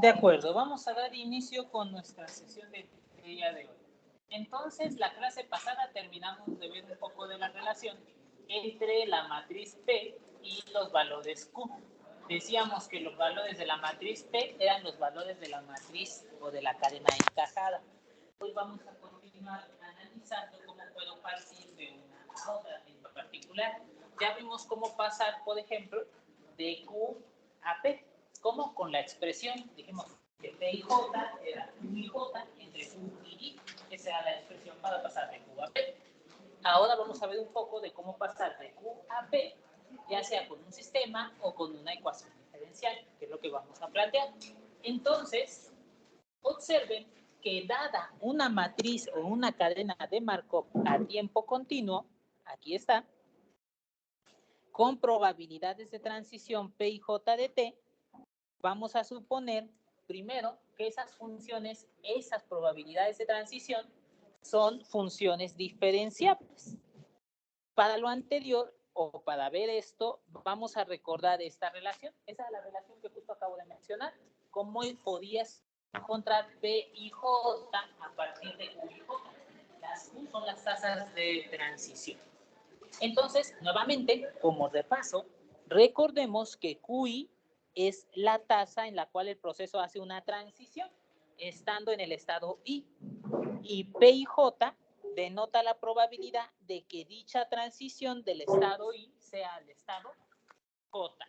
De acuerdo, vamos a dar inicio con nuestra sesión de día de hoy. Entonces, la clase pasada terminamos de ver un poco de la relación entre la matriz P y los valores Q. Decíamos que los valores de la matriz P eran los valores de la matriz o de la cadena encajada. Hoy vamos a continuar analizando cómo puedo partir de una a otra en particular. Ya vimos cómo pasar, por ejemplo, de Q a P. ¿Cómo? Con la expresión, dijimos que P y J era Q y J entre Q y I. Esa era la expresión para pasar de Q a P. Ahora vamos a ver un poco de cómo pasar de Q a P, ya sea con un sistema o con una ecuación diferencial, que es lo que vamos a plantear. Entonces, observen que dada una matriz o una cadena de Markov a tiempo continuo, aquí está, con probabilidades de transición P y J de T, vamos a suponer primero que esas funciones, esas probabilidades de transición, son funciones diferenciables. Para lo anterior, o para ver esto, vamos a recordar esta relación. Esa es la relación que justo acabo de mencionar. ¿Cómo podías encontrar P y J a partir de Q y J? Las Q son las tasas de transición. Entonces, nuevamente, como repaso, recordemos que QI es la tasa en la cual el proceso hace una transición, estando en el estado I. Y P y J denota la probabilidad de que dicha transición del estado I sea al estado J.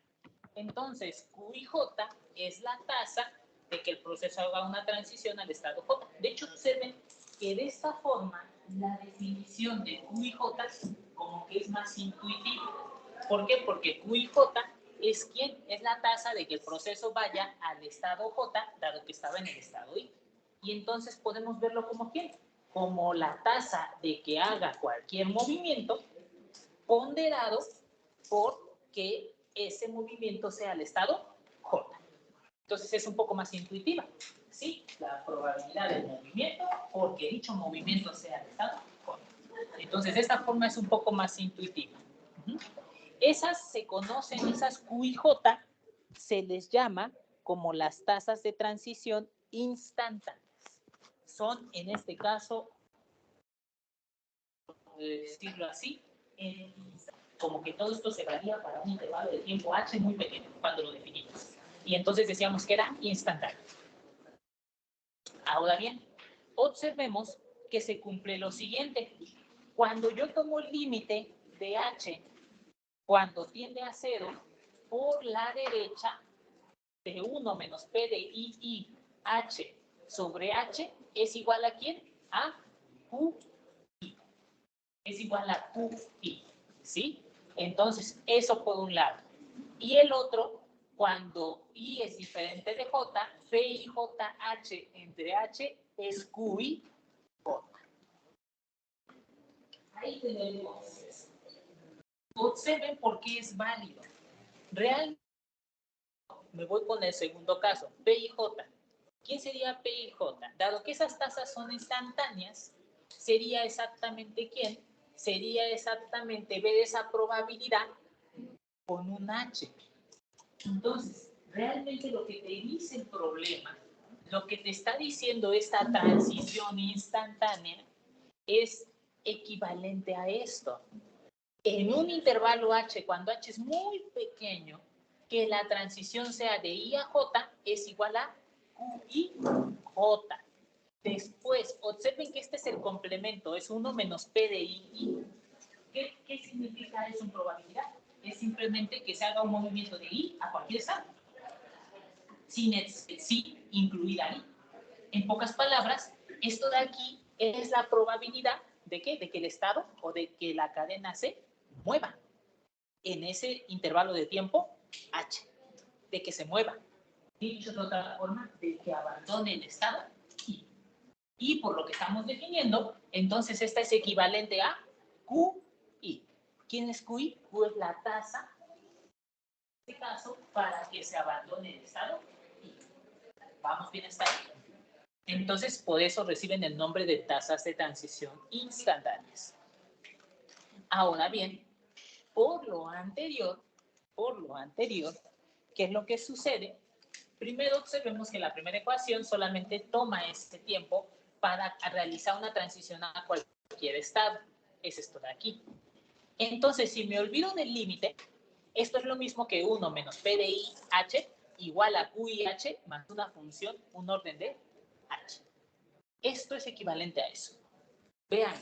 Entonces, Q y J es la tasa de que el proceso haga una transición al estado J. De hecho, observen que de esta forma la definición de Q y J como que es más intuitiva. ¿Por qué? Porque Q y J es ¿quién? Es la tasa de que el proceso vaya al estado J, dado que estaba en el estado I. Y entonces podemos verlo como ¿quién? Como la tasa de que haga cualquier movimiento ponderado por que ese movimiento sea el estado J. Entonces es un poco más intuitiva. ¿Sí? La probabilidad del movimiento porque dicho movimiento sea el estado J. Entonces esta forma es un poco más intuitiva. Esas se conocen, esas Q y J se les llama como las tasas de transición instantáneas. Son en este caso, decirlo así, como que todo esto se varía para un intervalo de tiempo h muy pequeño cuando lo definimos. Y entonces decíamos que era instantáneo. Ahora bien, observemos que se cumple lo siguiente. Cuando yo tomo el límite de h cuando tiende a 0 por la derecha de 1 menos p de i h sobre h es igual a ¿quién? A q i. Es igual a q i. ¿Sí? Entonces, eso por un lado. Y el otro, cuando i es diferente de j, p i j h entre h es q i j. Ahí tenemos eso. Observen por qué es válido. Realmente, me voy con el segundo caso, P y J. ¿Quién sería P y J? Dado que esas tasas son instantáneas, sería exactamente ¿quién? Sería exactamente ver esa probabilidad con un H. Entonces, realmente lo que te dice el problema, lo que te está diciendo esta transición instantánea es equivalente a esto. En un intervalo H, cuando H es muy pequeño, que la transición sea de I a J es igual a QI J. Después, observen que este es el complemento, es 1 menos P de I. ¿Qué significa eso en probabilidad? Es simplemente que se haga un movimiento de I a cualquier estado, sin incluida I. En pocas palabras, esto de aquí es la probabilidad ¿de qué? De que el estado o de que la cadena se mueva en ese intervalo de tiempo H, de que se mueva. Dicho de otra forma, de que abandone el estado I. Y por lo que estamos definiendo, entonces esta es equivalente a QI. ¿Quién es QI? Q es la tasa, en este caso, para que se abandone el estado I. ¿Vamos bien hasta ahí? Entonces, por eso reciben el nombre de tasas de transición instantáneas. Ahora bien, por lo anterior, ¿qué es lo que sucede? Primero observemos que la primera ecuación solamente toma este tiempo para realizar una transición a cualquier estado. Es esto de aquí. Entonces, si me olvido del límite, esto es lo mismo que 1 menos P de I H igual a Q y H más una función, un orden de H. Esto es equivalente a eso. Vean,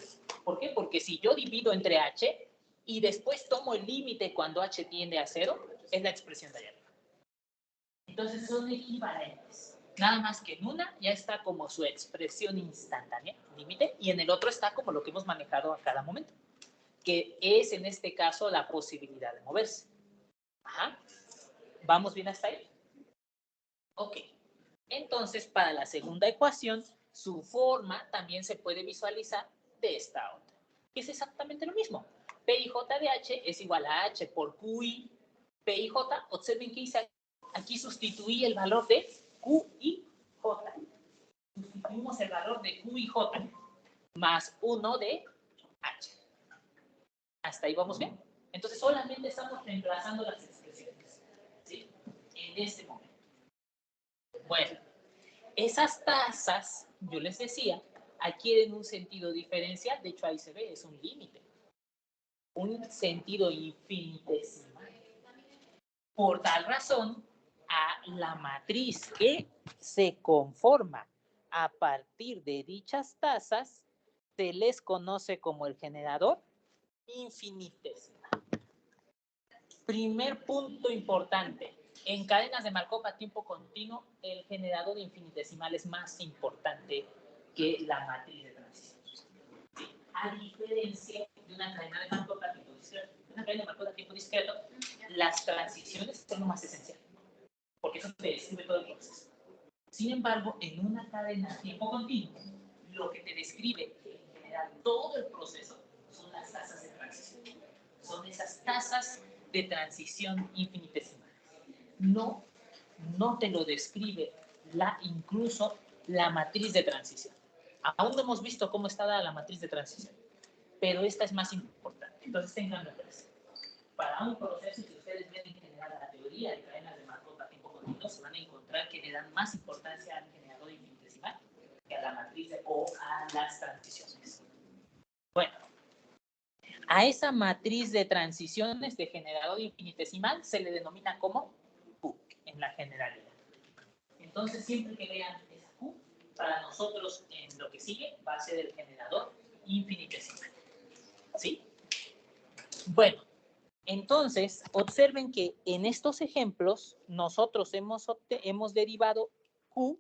¿por qué? Porque si yo divido entre H y después tomo el límite cuando H tiende a 0, es la expresión de allá arriba. Entonces son equivalentes. Nada más que en una ya está como su expresión instantánea, límite, y en el otro está como lo que hemos manejado a cada momento, que es en este caso la posibilidad de moverse. Ajá. ¿Vamos bien hasta ahí? Ok. Entonces, para la segunda ecuación, su forma también se puede visualizar de esta otra, que es exactamente lo mismo. P y J de H es igual a H por Q y P y J. Observen que hice aquí, sustituí el valor de Q y J. Sustituimos el valor de Q y J más 1 de H. ¿Hasta ahí vamos bien? Entonces, solamente estamos reemplazando las expresiones, ¿sí? En este momento. Bueno, esas tasas, yo les decía, adquieren un sentido diferencial. De hecho, ahí se ve, es un límite. Un sentido infinitesimal. Por tal razón, a la matriz que se conforma a partir de dichas tasas se les conoce como el generador infinitesimal. Primer punto importante. En cadenas de Markov a tiempo continuo, el generador infinitesimal es más importante que la matriz de transición. ¿Sí? A diferencia de una cadena de Markov a tiempo discreto. Una cadena de Markov a tiempo discreto, las transiciones son lo más esencial, porque eso te describe todo el proceso. Sin embargo, en una cadena a tiempo continuo, lo que te describe en general todo el proceso son las tasas de transición. Son esas tasas de transición infinitesimales. No te lo describe incluso la matriz de transición. Aún no hemos visto cómo está dada la matriz de transición, pero esta es más importante. Entonces tenganlo presente. Para un proceso, si ustedes ven en general la teoría de cadenas de Markov a tiempo continuo, se van a encontrar que le dan más importancia al generador infinitesimal que a la matriz o a las transiciones. Bueno, a esa matriz de transiciones de generador infinitesimal se le denomina como Q en la generalidad. Entonces, siempre que vean esa Q, para nosotros en lo que sigue va a ser el generador infinitesimal. ¿Sí? Bueno, entonces, observen que en estos ejemplos nosotros hemos derivado Q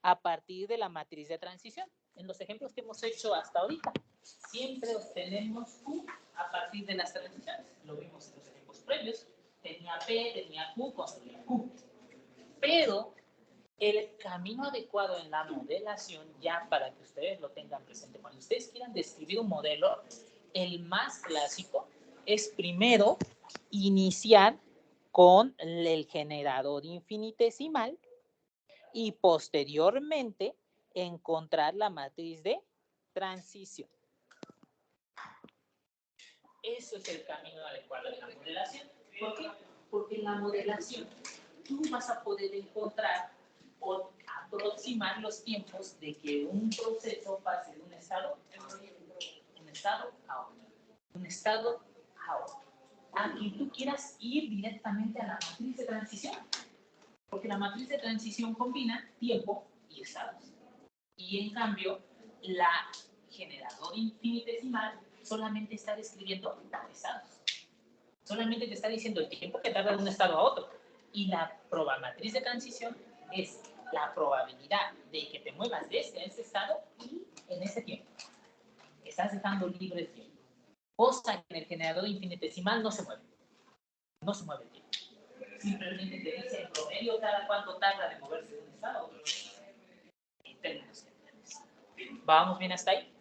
a partir de la matriz de transición. En los ejemplos que hemos hecho hasta ahorita, siempre obtenemos Q a partir de las transiciones. Lo vimos en los ejemplos previos. Tenía P, tenía Q, construía Q. Pero el camino adecuado en la modelación, ya para que ustedes lo tengan presente, cuando ustedes quieran describir un modelo, el más clásico es primero iniciar con el generador infinitesimal y posteriormente encontrar la matriz de transición. Eso es el camino adecuado de la modelación. ¿Por qué? Porque en la modelación tú vas a poder encontrar o aproximar los tiempos de que un proceso pase de un estado a otro. Un estado a otro. Aquí tú quieras ir directamente a la matriz de transición. Porque la matriz de transición combina tiempo y estados. Y en cambio, la generador infinitesimal solamente está describiendo estados. Solamente te está diciendo el tiempo que tarda de un estado a otro. Y la matriz de transición es la probabilidad de que te muevas desde ese estado y en ese tiempo. Estás dejando libre el tiempo. Cosa que en el generador infinitesimal no se mueve. No se mueve el tiempo. Simplemente te dice en promedio cada cuánto tarda de moverse de un estado a otro. En términos generales. ¿Vamos bien hasta ahí?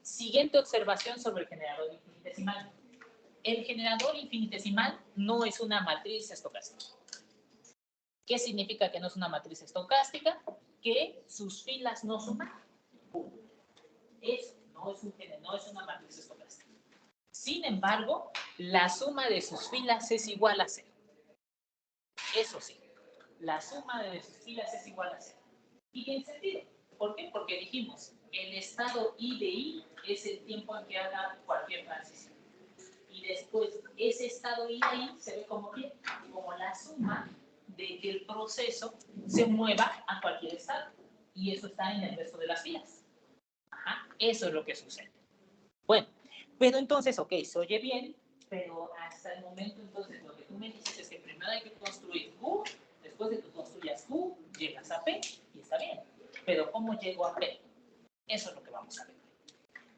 Siguiente observación sobre el generador infinitesimal. El generador infinitesimal no es una matriz estocástica. ¿Qué significa que no es una matriz estocástica? Que sus filas no suman. Eso no es una matriz estocástica. Sin embargo, la suma de sus filas es igual a 0. Eso sí, la suma de sus filas es igual a 0. ¿Y qué sentido? ¿Por qué? Porque dijimos, el estado I de I es el tiempo en que haga cualquier transición. Y después, ese estado I de I se ve como ¿qué? Como la suma de que el proceso se mueva a cualquier estado. Y eso está en el resto de las filas. Ajá, eso es lo que sucede. Bueno, pero entonces, ok, se oye bien, pero hasta el momento entonces lo que tú me dices es que primero hay que construir Q, después de que construyas Q, llegas a P y está bien. Pero ¿cómo llego a P? Eso es lo que vamos a ver.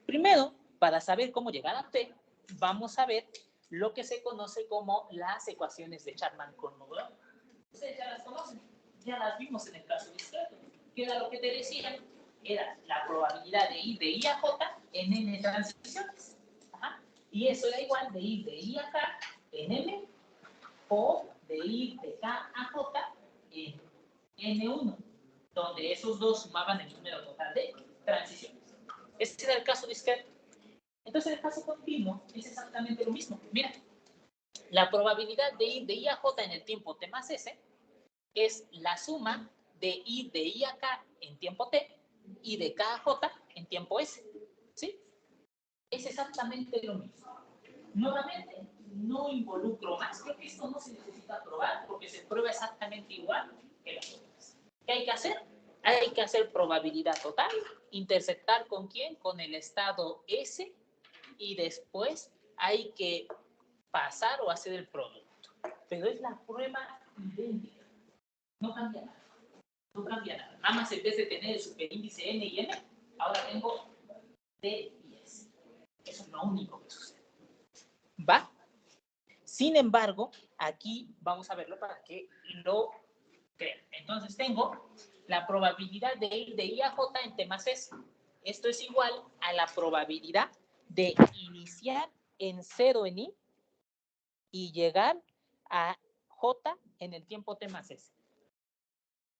Primero, para saber cómo llegar a P, vamos a ver lo que se conoce como las ecuaciones de Chapman-Kolmogorov. Ustedes ya las conocen, ya las vimos en el caso discreto. ¿Qué era lo que te decían? Era la probabilidad de ir de I a J en N transiciones. Ajá. Y eso era igual de ir de I a K en M o de ir de K a J en N1, donde esos dos sumaban el número total de transiciones. Este era el caso discreto. Entonces, el caso continuo es exactamente lo mismo. Mira, la probabilidad de ir de I a J en el tiempo T más S es la suma de ir de I a K en tiempo T y de K a J en tiempo S. ¿Sí? Es exactamente lo mismo. Nuevamente, no involucro más. Creo que esto no se necesita probar porque se prueba exactamente igual que las otras. ¿Qué hay que hacer? Hay que hacer probabilidad total, intersectar con quién, con el estado S, y después hay que pasar o hacer el producto. Pero es la prueba idéntica. No cambia nada. No cambia nada. Nada más en vez de tener el superíndice N y M, ahora tengo T y S. Eso es lo único que sucede. ¿Va? Sin embargo, aquí vamos a verlo para que lo crean. Entonces tengo la probabilidad de ir de I a J en T más S. Esto es igual a la probabilidad de iniciar en 0 en I y llegar a J en el tiempo T más S.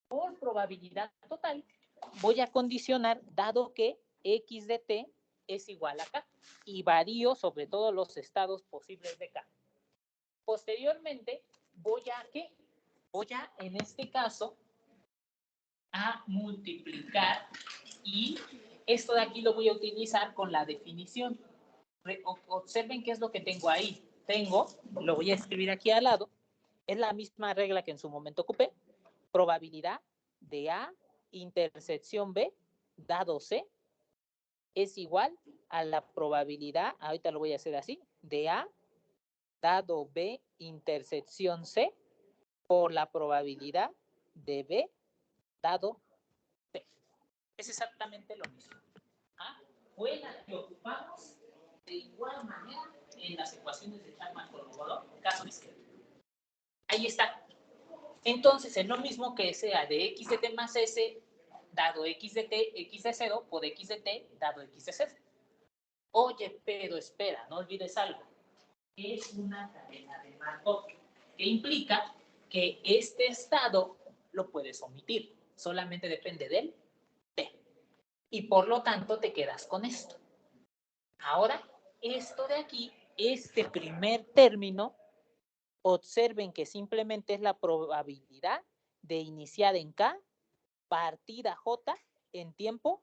Por probabilidad total, voy a condicionar, dado que X de T es igual a K, y varío sobre todos los estados posibles de K. Posteriormente, voy a, ¿qué? Voy a, en este caso, a multiplicar, y esto de aquí lo voy a utilizar con la definición. Observen qué es lo que tengo ahí. Tengo, lo voy a escribir aquí al lado, es la misma regla que en su momento ocupé, probabilidad de A intersección B dado C es igual a la probabilidad, ahorita lo voy a hacer así, de A dado B intersección C por la probabilidad de B dado C. Es exactamente lo mismo. ¿Ah? Fue la que ocupamos de igual manera en las ecuaciones de Chapman-Kolmogorov, caso discreto. Ahí está. Entonces, es lo mismo que sea de x de t más s dado x de t, x de 0 por x de t dado x de 0. Oye, pero espera, no olvides algo. Es una cadena de Markov, que implica que este estado lo puedes omitir. Solamente depende del t. Y por lo tanto te quedas con esto. Ahora, esto de aquí, este primer término, observen que simplemente es la probabilidad de iniciar en K, partida J en tiempo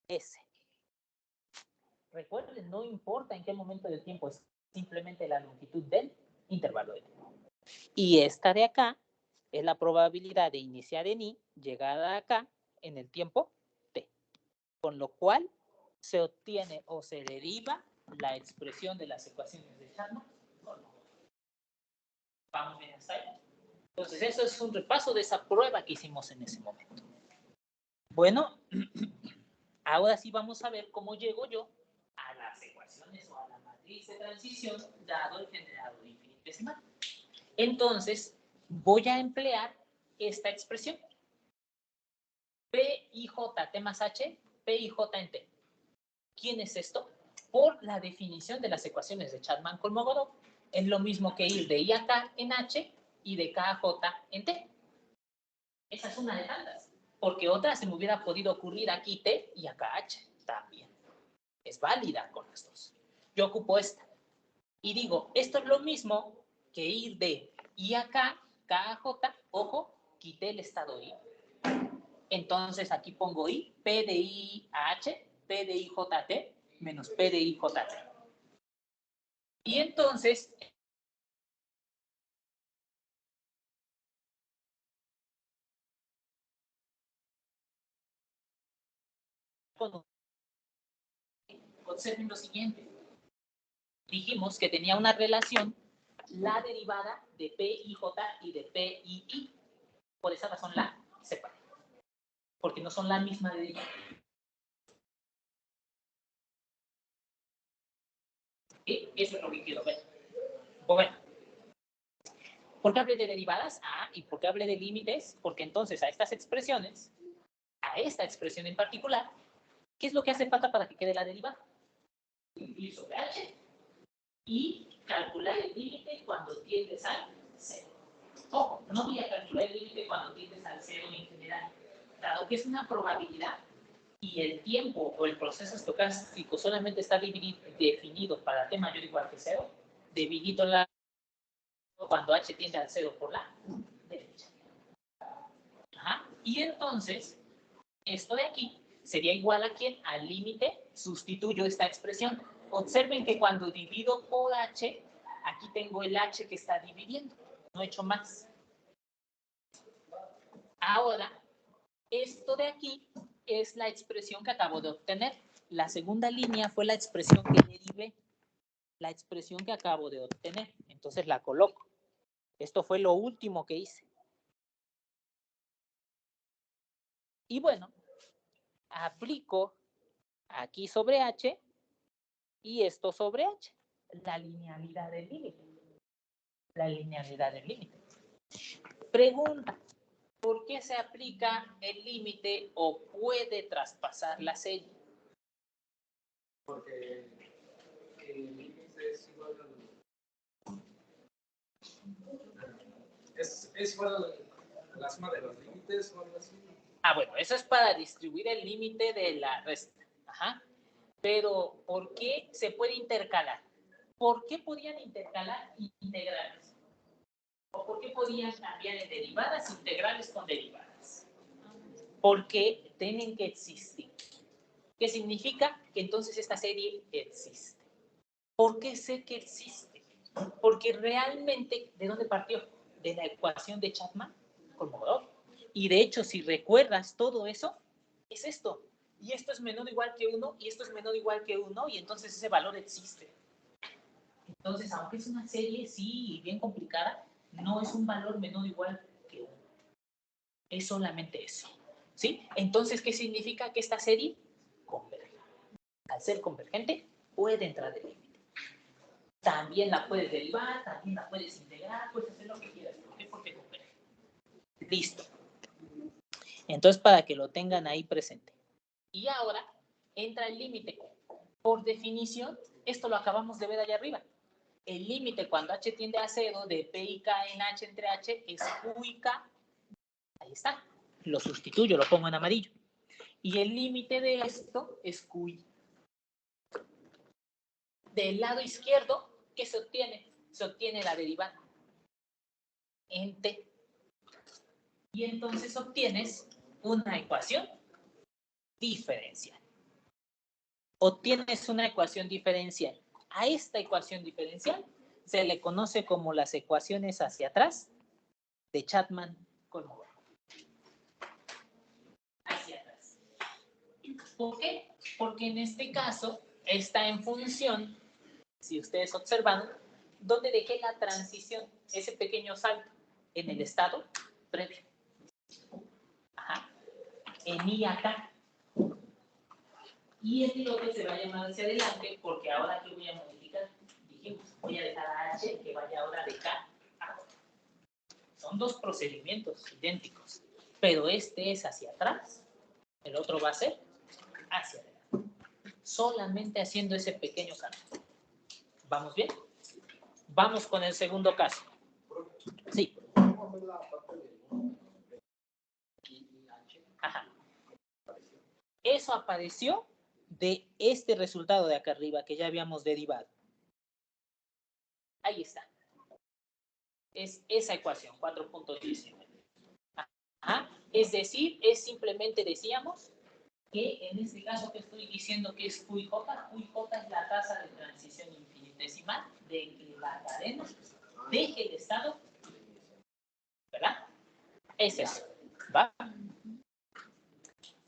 S. Recuerden, no importa en qué momento del tiempo, es simplemente la longitud del intervalo de tiempo. Y esta de acá es la probabilidad de iniciar en I, llegar a acá en el tiempo T. Con lo cual se obtiene o se deriva la expresión de las ecuaciones de Chapman. Vamos bien hasta ahí. Entonces, eso es un repaso de esa prueba que hicimos en ese momento. Bueno, ahora sí vamos a ver cómo llego yo a las ecuaciones o a la matriz de transición dado el generador infinitesimal. Entonces, voy a emplear esta expresión. P y J, T más H, P y J en T. ¿Quién es esto? Por la definición de las ecuaciones de Chapman-Kolmogorov, es lo mismo que ir de I a K en H y de K a J en T. Esa es una de tantas, porque otra se me hubiera podido ocurrir aquí T y acá H también. Es válida con las dos. Yo ocupo esta y digo, esto es lo mismo que ir de I a K, K a J, ojo, quité el estado I. Entonces aquí pongo I, P de I a H, P de I J a T, menos P de I J a T. Y entonces, observen lo siguiente. Dijimos que tenía una relación la derivada de PIJ y de PII. Por esa razón la separé. Porque no son la misma derivada. ¿Sí? Eso es lo que quiero ver. Bueno. ¿Por qué hablé de derivadas? ¿Y por qué hablé de límites? Porque entonces a estas expresiones, a esta expresión en particular, ¿qué es lo que hace falta para que quede la derivada? Dividir sobre h y calcular el límite cuando tiendes al 0. Ojo, no voy a calcular el límite cuando tiendes al 0 en general, dado que es una probabilidad y el tiempo o el proceso estocástico solamente está definido para t mayor o igual que 0, dividido la cuando h tiende al 0 por la derecha. Ajá. Y entonces, esto de aquí sería igual a ¿quién? Al límite, sustituyo esta expresión. Observen que cuando divido por h, aquí tengo el h que está dividiendo. No he hecho más. Ahora, esto de aquí es la expresión que acabo de obtener. La segunda línea fue la expresión que derivé. La expresión que acabo de obtener. Entonces la coloco. Esto fue lo último que hice. Y bueno, aplico aquí sobre h y esto sobre h. La linealidad del límite. La linealidad del límite. Pregunta, ¿por qué se aplica el límite o puede traspasar la serie? Porque el límite es igual es igual a la suma de los límites o algo así. Bueno, eso es para distribuir el límite de la resta. Ajá. Pero, ¿por qué se puede intercalar? ¿Por qué podían intercalar integrales? ¿O por qué podían cambiar en derivadas integrales con derivadas? Porque tienen que existir. ¿Qué significa? Que entonces esta serie existe. ¿Por qué sé que existe? Porque realmente, ¿de dónde partió? De la ecuación de Chapman-Kolmogorov. Y de hecho, si recuerdas todo eso, es esto. Y esto es menor o igual que 1, y esto es menor o igual que 1, y entonces ese valor existe. Entonces, aunque es una serie, sí, bien complicada, no es un valor menor o igual que 1. Es solamente eso. ¿Sí? Entonces, ¿qué significa que esta serie converge? Al ser convergente, puede entrar de límite. También la puedes derivar, también la puedes integrar, puedes hacer lo que quieras. ¿Por qué? Porque converge. Listo. Entonces, para que lo tengan ahí presente. Y ahora entra el límite. Por definición, esto lo acabamos de ver allá arriba. El límite cuando h tiende a 0 de p y k en h entre h es q y k. Ahí está. Lo sustituyo, lo pongo en amarillo. Y el límite de esto es QI. Del lado izquierdo, ¿qué se obtiene? Se obtiene la derivada en t. Y entonces obtienes una ecuación diferencial. Obtienes una ecuación diferencial. A esta ecuación diferencial se le conoce como las ecuaciones hacia atrás de Chapman-Kolmogorov. Hacia atrás. ¿Por qué? Porque en este caso está en función, si ustedes observan, donde dejé la transición, ese pequeño salto en el estado previo. Ajá. En I acá. Y este otro se va a llamar hacia adelante porque ahora que voy a modificar, dijimos, voy a dejar a H que vaya ahora de K a J. Son dos procedimientos idénticos, pero este es hacia atrás, el otro va a ser hacia adelante. Solamente haciendo ese pequeño cambio. ¿Vamos bien? Vamos con el segundo caso. Sí. Ajá. Eso apareció de este resultado de acá arriba que ya habíamos derivado. Ahí está. Es esa ecuación, 4.19. Es decir, es simplemente, decíamos, que en este caso que estoy diciendo que es Q y J es la tasa de transición infinitesimal de que la cadena deje el estado, ¿verdad? Es eso, ¿va?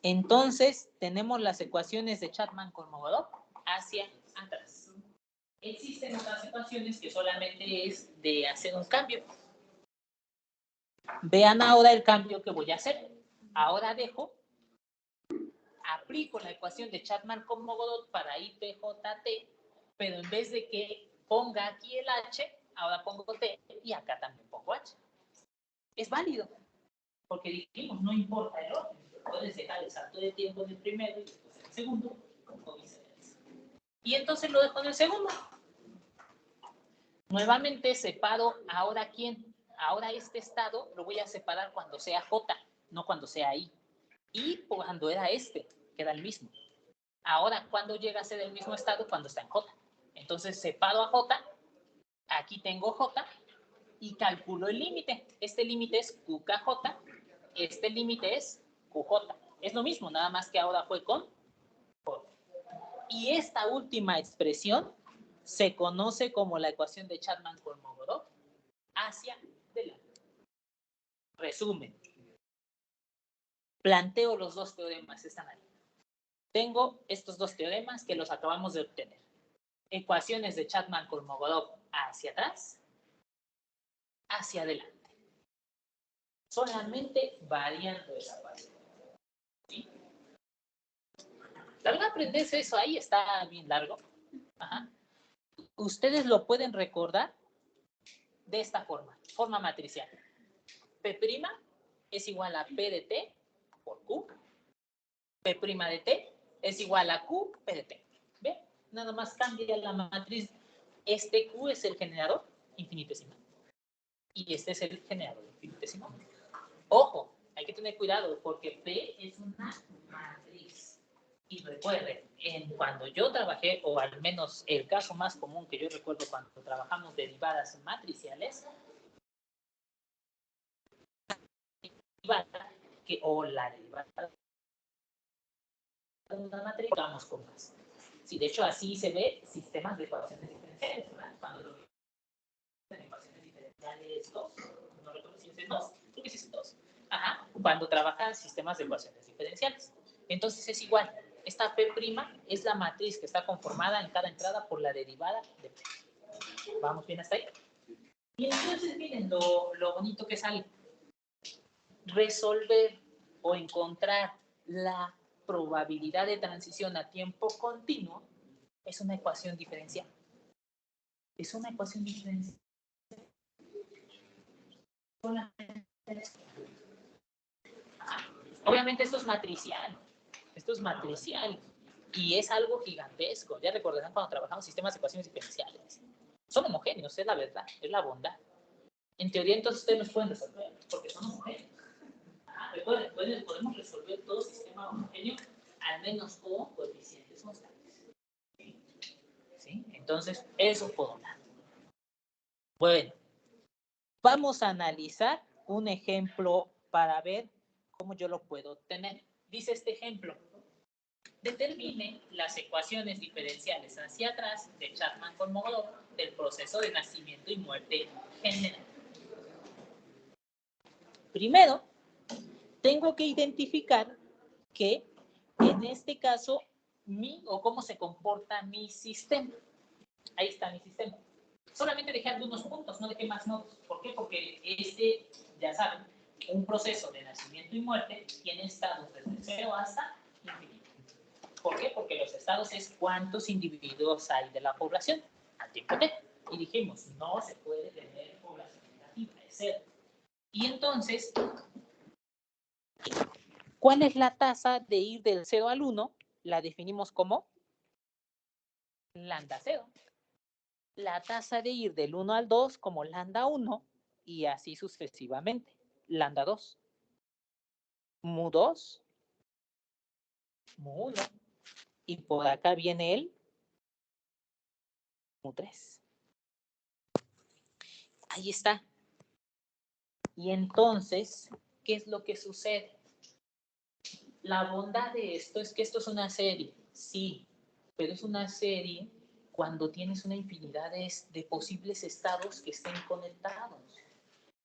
Entonces, tenemos las ecuaciones de Chapman-Kolmogorov hacia atrás. Existen otras ecuaciones que solamente es de hacer un cambio. Vean ahora el cambio que voy a hacer. Ahora aplico la ecuación de Chapman-Kolmogorov para IPJT, pero en vez de que ponga aquí el H, ahora pongo T y acá también pongo H. Es válido, porque dijimos, no importa el orden, puedes dejar el salto de tiempo en el primero y después en el segundo, o viceversa. Y entonces lo dejo en el segundo. Nuevamente separo ahora quién. Ahora este estado lo voy a separar cuando sea J, no cuando sea I. Y cuando era este, que era el mismo. Ahora, ¿cuándo llega a ser el mismo estado? Cuando está en J. Entonces separo a J, aquí tengo J, y calculo el límite. Este límite es QKJ, este límite es QJ. Es lo mismo, nada más que ahora fue con J. Y esta última expresión se conoce como la ecuación de Chapman-Kolmogorov hacia adelante. Resumen. Planteo los dos teoremas, están ahí. Tengo estos dos teoremas que los acabamos de obtener. Ecuaciones de Chapman-Kolmogorov hacia atrás, hacia adelante. Solamente variando esa parte. ¿Sí? La verdad, aprenderse eso ahí está bien largo. Ajá. Ustedes lo pueden recordar de esta forma matricial. P' es igual a P de T por Q. P' de T es igual a Q P de T. ¿Ve? Nada más cambia la matriz. Este Q es el generador infinitesimal. Y este es el generador infinitesimal. Ojo, hay que tener cuidado porque P es una matriz. Y recuerden, cuando yo trabajé, o al menos el caso más común que yo recuerdo cuando trabajamos derivadas matriciales, o la derivada de una matriz, vamos con más. Sí, de hecho, así se ve sistemas de ecuaciones diferenciales, ¿verdad? Cuando lo en ecuaciones diferenciales 2, no recuerdo si es 2, creo que sí es 2. Ajá, cuando trabajan sistemas de ecuaciones diferenciales. Entonces es igual. Esta P' es la matriz que está conformada en cada entrada por la derivada de P. ¿Vamos bien hasta ahí? Y entonces miren lo bonito que sale. Resolver o encontrar la probabilidad de transición a tiempo continuo es una ecuación diferencial. Es una ecuación diferencial. Obviamente esto es matricial. Esto es matricial. Y es algo gigantesco. Ya recordarán cuando trabajamos sistemas de ecuaciones diferenciales. Son homogéneos, es la verdad, es la bondad. En teoría, entonces ustedes los pueden resolver, porque son homogéneos. Recuerden, podemos resolver todo sistema homogéneo, al menos con coeficientes constantes. ¿Sí? Entonces, eso por un lado. Bueno, vamos a analizar un ejemplo para ver cómo yo lo puedo obtener. Dice este ejemplo. Determine las ecuaciones diferenciales hacia atrás de Chapman-Kolmogorov del proceso de nacimiento y muerte general. Primero, tengo que identificar que en este caso o cómo se comporta mi sistema. Ahí está mi sistema. Solamente dejé algunos puntos, no dejé más nodos. ¿Por qué? Porque ya saben, un proceso de nacimiento y muerte tiene estados desde 0 hasta infinito. ¿Por qué? Porque los estados es cuántos individuos hay de la población al tiempo t. Y dijimos, no se puede tener población negativa, es 0. Y entonces, ¿cuál es la tasa de ir del 0 al 1? La definimos como lambda 0. La tasa de ir del 1 al 2 como lambda 1 y así sucesivamente. Lambda 2. Mu 2. Mu 1. Y por acá viene el Mu 3. Ahí está. Y entonces, ¿qué es lo que sucede? La bondad de esto es que esto es una serie, sí, pero es una serie cuando tienes una infinidad de posibles estados que estén conectados.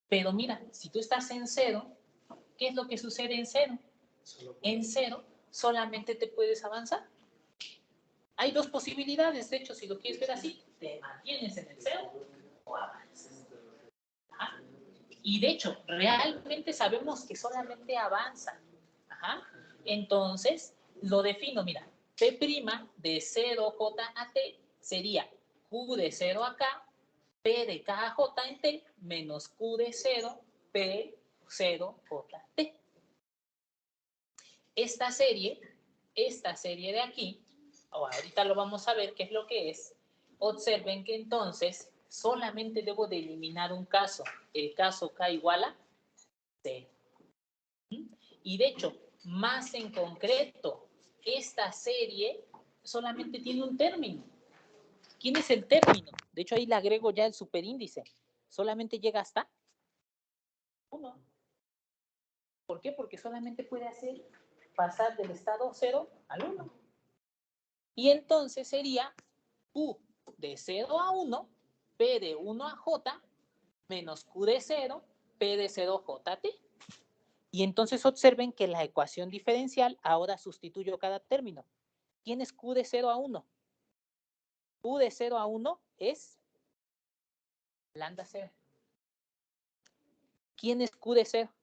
Pero mira, si tú estás en cero, ¿qué es lo que sucede en cero? En cero solamente te puedes avanzar. Hay dos posibilidades, de hecho, si lo quieres ver así, te mantienes en el cero o avanzas. Ajá. Y de hecho, realmente sabemos que solamente avanza. Ajá. Entonces, lo defino, mira, P' de 0J a T sería Q de 0 a K, P de K a J en T, menos Q de 0, P 0J T. Esta serie de aquí, ahorita lo vamos a ver qué es lo que es. Observen que entonces solamente debo de eliminar un caso, el caso K igual a 0. Y de hecho, más en concreto, esta serie solamente tiene un término. ¿Quién es el término? De hecho, ahí le agrego ya el superíndice. Solamente llega hasta 1. ¿Por qué? Porque solamente puede hacer pasar del estado 0 al 1. Y entonces sería Q de 0 a 1, P de 1 a J, menos Q de 0, P de 0 JT. Y entonces observen que la ecuación diferencial ahora sustituyo cada término. ¿Quién es Q de 0 a 1? Q de 0 a 1 es lambda 0. ¿Quién es Q de 0?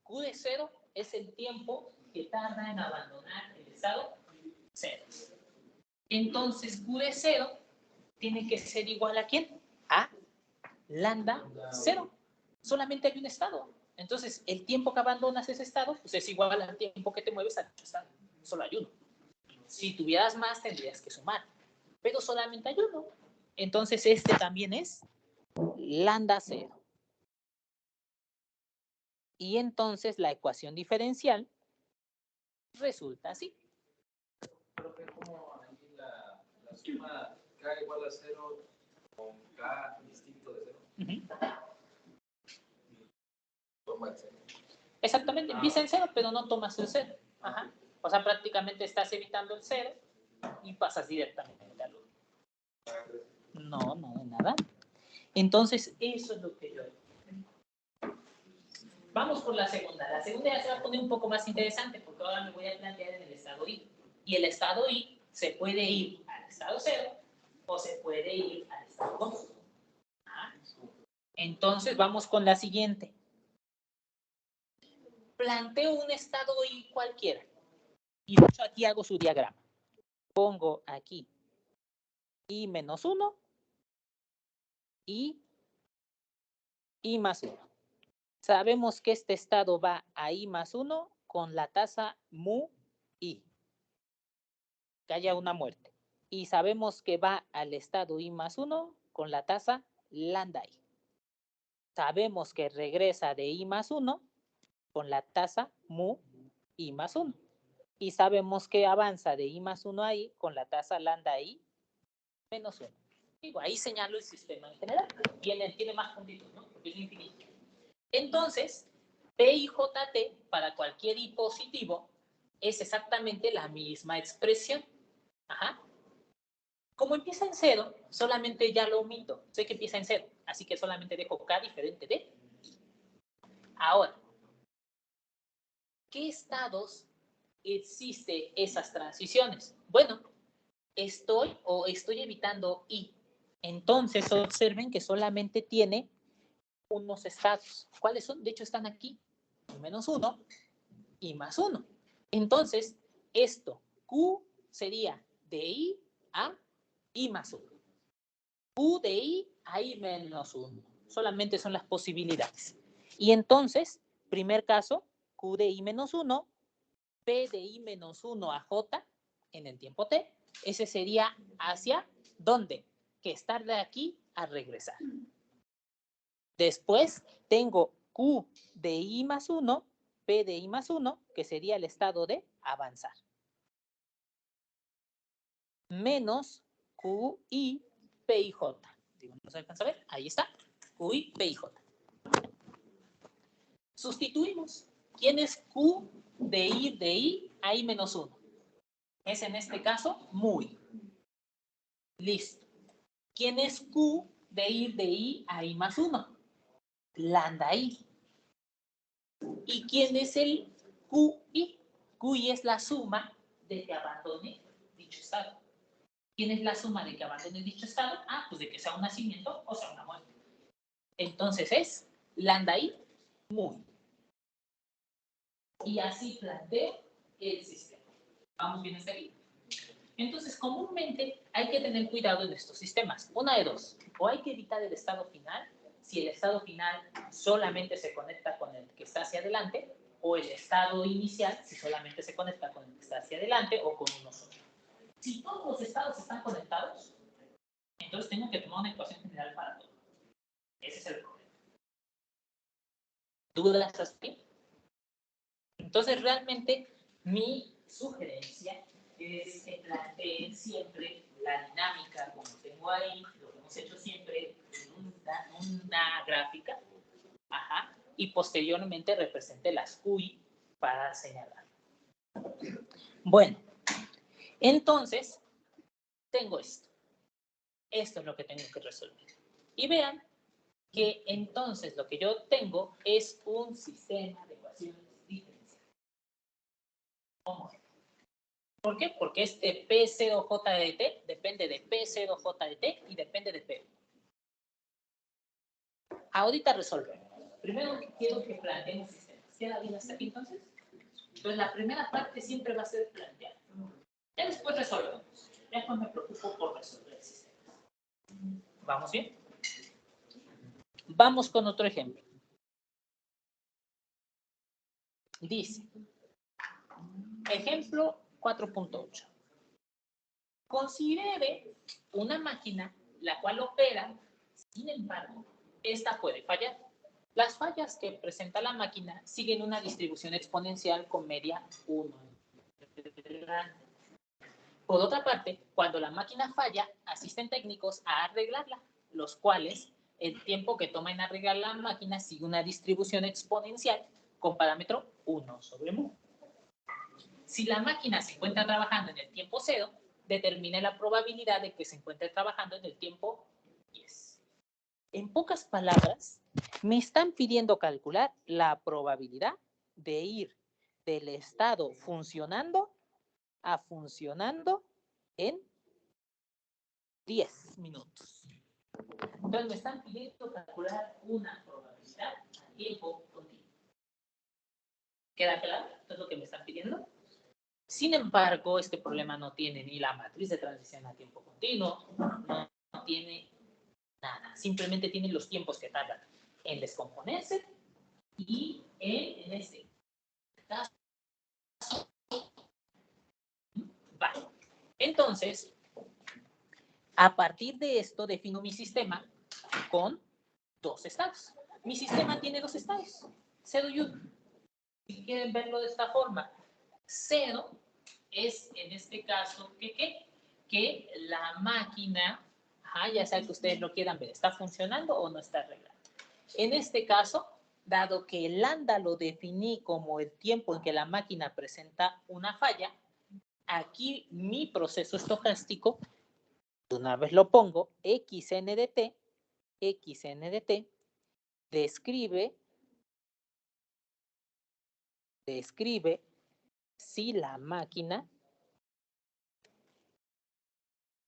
Q de 0 es el tiempo que tarda en abandonar el estado 0. Entonces Q de 0 tiene que ser igual a ¿quién? A lambda 0. Solamente hay un estado. Entonces, el tiempo que abandonas ese estado pues es igual al tiempo que te mueves a otro estado. Solo hay uno. Si tuvieras más, tendrías que sumar. Pero solamente hay uno. Entonces, este también es lambda 0. Y entonces, la ecuación diferencial resulta así. Profe, ¿cómo ahí la suma K igual a 0 con K distinto de 0? Toma el 0. Exactamente, empieza en 0, pero no tomas el 0. Ajá. O sea, prácticamente estás evitando el 0 y pasas directamente al 1. No, nada. Entonces, eso es lo que yo... Vamos por la segunda. La segunda ya se va a poner un poco más interesante porque ahora me voy a plantear en el estado I. Y el estado I se puede ir al estado 0 o se puede ir al estado 2. Entonces, vamos con la siguiente. Planteo un estado I cualquiera. Y de hecho aquí hago su diagrama. Pongo aquí I menos 1 y I más 1. Sabemos que este estado va a I más 1 con la tasa mu I. Que haya una muerte. Y sabemos que va al estado I más 1 con la tasa lambda I. Sabemos que regresa de I más 1 con la tasa mu I más 1. Y sabemos que avanza de I más 1 a I con la tasa lambda I menos 1. Digo, ahí señalo el sistema en general. Tiene más puntitos, ¿no? Porque es infinito. Entonces, P y JT para cualquier I positivo es exactamente la misma expresión. Ajá. Como empieza en 0, solamente ya lo omito. Sé que empieza en 0, así que solamente dejo K diferente de I. Ahora, ¿qué estados existe esas transiciones? Bueno, estoy evitando I. Entonces, observen que solamente tiene unos estados. ¿Cuáles son? De hecho, están aquí. Menos 1 y más 1. Entonces, esto, Q sería de I a I más 1. Q de I a I menos 1. Solamente son las posibilidades. Y entonces, primer caso, Q de I menos 1, P de I menos 1 a J en el tiempo T. Ese sería hacia ¿dónde? Que estar de aquí a regresar. Después tengo Q de I más 1, P de I más 1, que sería el estado de avanzar. Menos QI, P y J. Digo, ¿no se alcanza a ver? Ahí está. QI, P y J. Sustituimos. ¿Quién es Q de I a I menos 1? Es en este caso muy. Listo. ¿Quién es Q de I a I más 1? Lambda I. ¿Y quién es el QI? QI es la suma de que abandone dicho estado. ¿Quién es la suma de que abandone dicho estado? Ah, pues de que sea un nacimiento o sea una muerte. Entonces es lambda I muy. Y así planteo el sistema. ¿Vamos bien hasta aquí? Entonces, comúnmente hay que tener cuidado en estos sistemas. Una de dos. O hay que evitar el estado final, si el estado final solamente se conecta con el que está hacia adelante, o el estado inicial, si solamente se conecta con el que está hacia adelante o con uno solo. Si todos los estados están conectados, entonces tengo que tomar una ecuación general para todo. Ese es el problema. ¿Dudas hasta aquí? Entonces, realmente, mi sugerencia es que planteen siempre la dinámica, como tengo ahí, lo que hemos hecho siempre, en una gráfica, y posteriormente represente las QI para señalar. Bueno, entonces, tengo esto. Esto es lo que tengo que resolver. Y vean que entonces lo que yo tengo es un sistema de ecuaciones diferenciales. ¿Por qué? Porque este P0J de T depende de P0J de T y depende de P. Ahorita resolvemos. Primero quiero que planteemos sistemas. ¿Queda bien hasta aquí entonces? Entonces la primera parte siempre va a ser plantear. Ya después resolvemos. Ya pues me preocupo por resolver sistemas. ¿Vamos bien? Vamos con otro ejemplo. Dice, ejemplo 4.8. Considere una máquina la cual opera, sin embargo, esta puede fallar. Las fallas que presenta la máquina siguen una distribución exponencial con media 1. Por otra parte, cuando la máquina falla, asisten técnicos a arreglarla, los cuales el tiempo que toma en arreglar la máquina sigue una distribución exponencial con parámetro 1 sobre mu. Si la máquina se encuentra trabajando en el tiempo 0, determine la probabilidad de que se encuentre trabajando en el tiempo 10. En pocas palabras, me están pidiendo calcular la probabilidad de ir del estado funcionando a funcionando en 10 minutos. Entonces me están pidiendo calcular una probabilidad a tiempo continuo. ¿Queda claro? ¿Esto es lo que me están pidiendo? Sin embargo, este problema no tiene ni la matriz de transición a tiempo continuo, no tiene nada. Simplemente tiene los tiempos que tardan en descomponerse y en este caso. Vale. Entonces, a partir de esto defino mi sistema con dos estados. Mi sistema tiene dos estados, 0 y 1. Si quieren verlo de esta forma, 0 es en este caso que la máquina, ya sea que ustedes lo quieran ver, ¿está funcionando o no está arreglando? En este caso, dado que el lambda lo definí como el tiempo en que la máquina presenta una falla, aquí mi proceso estocástico, de una vez lo pongo, xn de t, describe si la máquina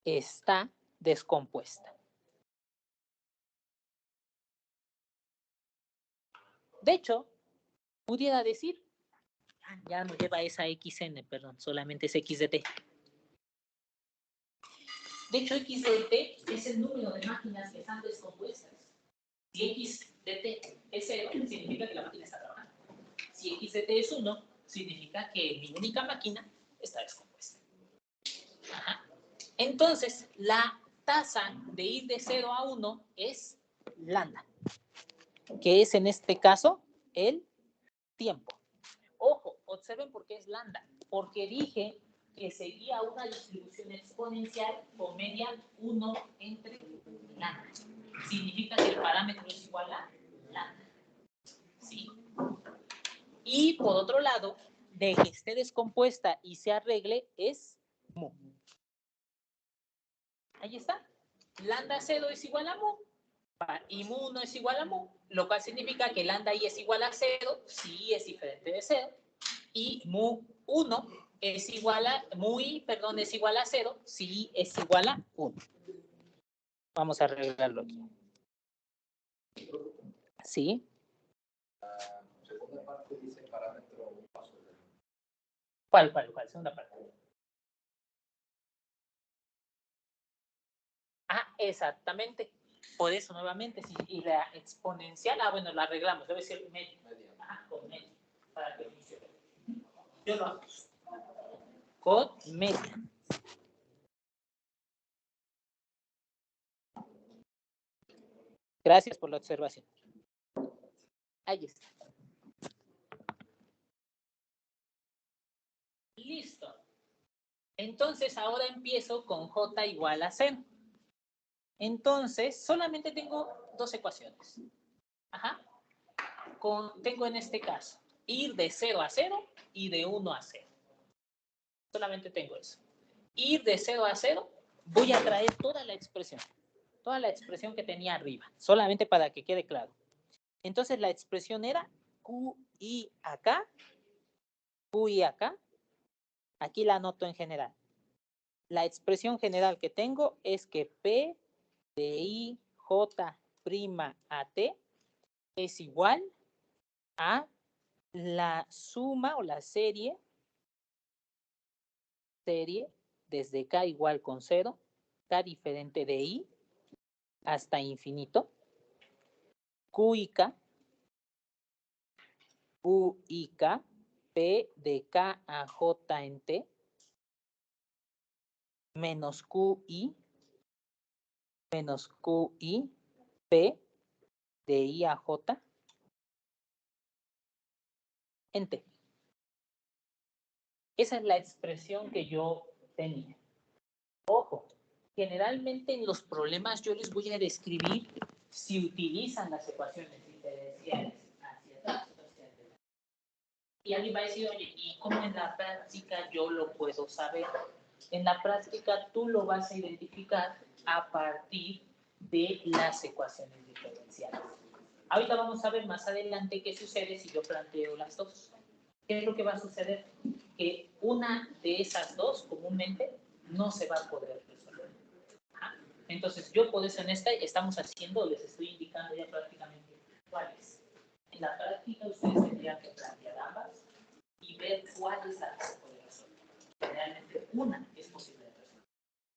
está descompuesta. De hecho, pudiera decir, ya no lleva esa xn, perdón, solamente es x de t. De hecho, x de t es el número de máquinas que están descompuestas. Si x de t es 0, significa que la máquina está trabajando. Si x de t es 1, significa que mi única máquina está descompuesta. Entonces, la tasa de ir de 0 a 1 es lambda, que es en este caso el tiempo. Ojo, observen por qué es lambda, porque dije que seguía una distribución exponencial con media 1 entre lambda. Significa que el parámetro es igual a lambda. ¿Sí? Y por otro lado, de que esté descompuesta y se arregle es mu. Ahí está. Lambda 0 es igual a mu. Y mu 1 es igual a mu, lo cual significa que lambda i es igual a 0 si i es diferente de 0 y mu 1 es igual a, mu i, perdón, es igual a 0 si i es igual a 1. Vamos a arreglarlo aquí. ¿Sí? La segunda parte dice parámetro un paso. ¿Cuál? Segunda parte. Ah, exactamente. Por eso, nuevamente, si, y la exponencial, bueno, la arreglamos, debe ser media. Con media, para que funcione. Yo lo hago. Con media. Gracias por la observación. Ahí está. Listo. Entonces, ahora empiezo con J igual a 0. Entonces, solamente tengo dos ecuaciones. Ajá. Tengo en este caso, ir de 0 a 0 y de 1 a 0. Solamente tengo eso. Ir de 0 a 0, voy a traer toda la expresión que tenía arriba, solamente para que quede claro. Entonces, la expresión era QI acá, QI acá. Aquí la anoto en general. La expresión general que tengo es que P de I J' a T es igual a la suma o la serie desde K igual con 0, K diferente de I hasta infinito, Q y K, P de K a J en T, menos QI, P de I a J en T. Esa es la expresión que yo tenía. Ojo, generalmente en los problemas yo les voy a describir si utilizan las ecuaciones diferenciales hacia atrás o hacia adelante. Y alguien va a decir, oye, ¿y cómo en la práctica yo lo puedo saber? En la práctica tú lo vas a identificar a partir de las ecuaciones diferenciales. Ahorita vamos a ver más adelante qué sucede si yo planteo las dos. ¿Qué es lo que va a suceder? Que una de esas dos comúnmente no se va a poder resolver. ¿Ah? Entonces, yo por eso en esta estamos haciendo, les estoy indicando ya prácticamente cuáles. En la práctica ustedes tendrían que plantear ambas y ver cuál es la que se puede resolver. Realmente una es posible de resolver.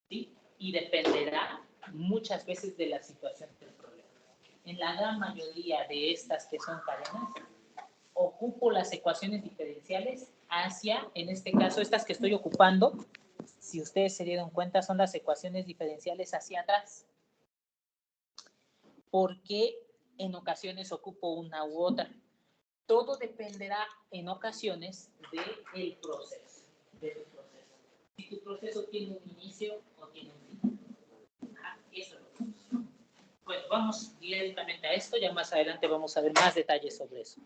¿Sí? Y dependerá muchas veces de la situación del problema. En la gran mayoría de estas que son cadenas, ocupo las ecuaciones diferenciales hacia, en este caso, estas que estoy ocupando, si ustedes se dieron cuenta, son las ecuaciones diferenciales hacia atrás. Porque en ocasiones ocupo una u otra. Todo dependerá en ocasiones del proceso. Si tu proceso tiene un inicio o tiene un final. Eso es lo que funciona. Bueno, vamos directamente a esto, ya más adelante vamos a ver más detalles sobre eso.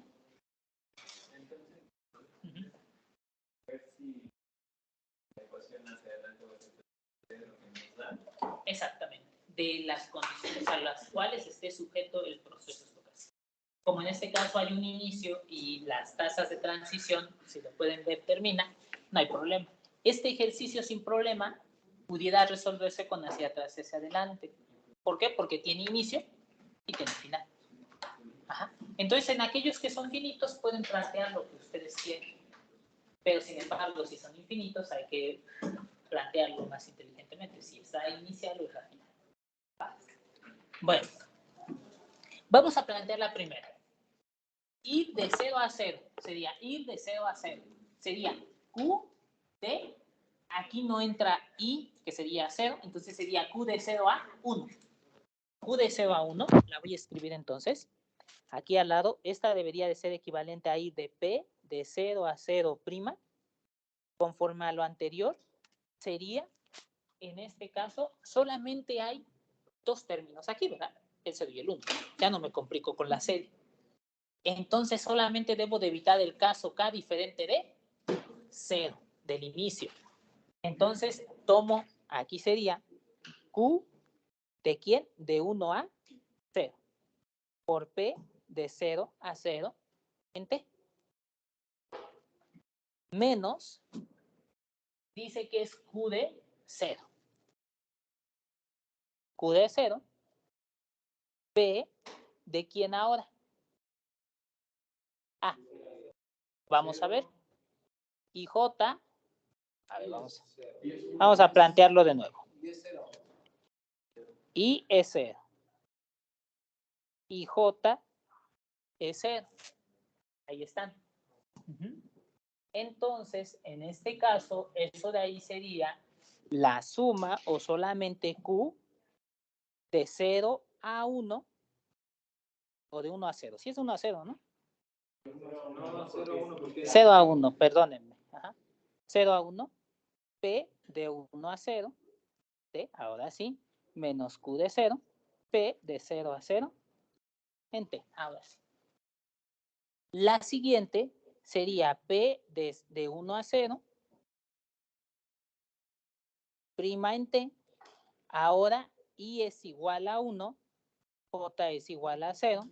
Exactamente, de las condiciones a las cuales esté sujeto el proceso estocástico. Como en este caso hay un inicio y las tasas de transición, si lo pueden ver, termina, no hay problema. Este ejercicio sin problema pudiera resolverse con hacia atrás y hacia adelante. ¿Por qué? Porque tiene inicio y tiene final. Ajá. Entonces, en aquellos que son finitos pueden plantear lo que ustedes quieren. Pero, sin embargo, si son infinitos, hay que plantearlo más inteligentemente. Si está inicial o está final. Bueno, vamos a plantear la primera. Ir de 0 a 0 sería ir de 0 a 0. Sería Q de, aquí no entra I, que sería 0, entonces sería Q de 0 a 1. Q de 0 a 1, la voy a escribir entonces. Aquí al lado, esta debería de ser equivalente a ir de P de 0 a 0 prima conforme a lo anterior, sería, en este caso, solamente hay dos términos aquí, ¿verdad? El 0 y el 1. Ya no me complico con la serie. Entonces solamente debo de evitar el caso K diferente de 0, del inicio. Entonces tomo, aquí sería Q de ¿quién? De 1 a 0. Por P de 0 a 0 en T. Menos, dice que es Q de 0. Q de 0. P de ¿quién ahora? A. Vamos a ver. Y J. A ver, vamos a plantearlo de nuevo. I es 0. Y J es 0. Ahí están. Entonces, en este caso, eso de ahí sería la suma o solamente Q de 0 a 1 o de 1 a 0. Si es 1 a 0, ¿no? No, 0 a 1. 0 a 1, perdónenme. Ajá. 0 a 1, P de 1 a 0, T, ahora sí, menos Q de 0, P de 0 a 0, en T, ahora sí. La siguiente sería P de 1 a 0, prima en T, ahora I es igual a 1, J es igual a 0,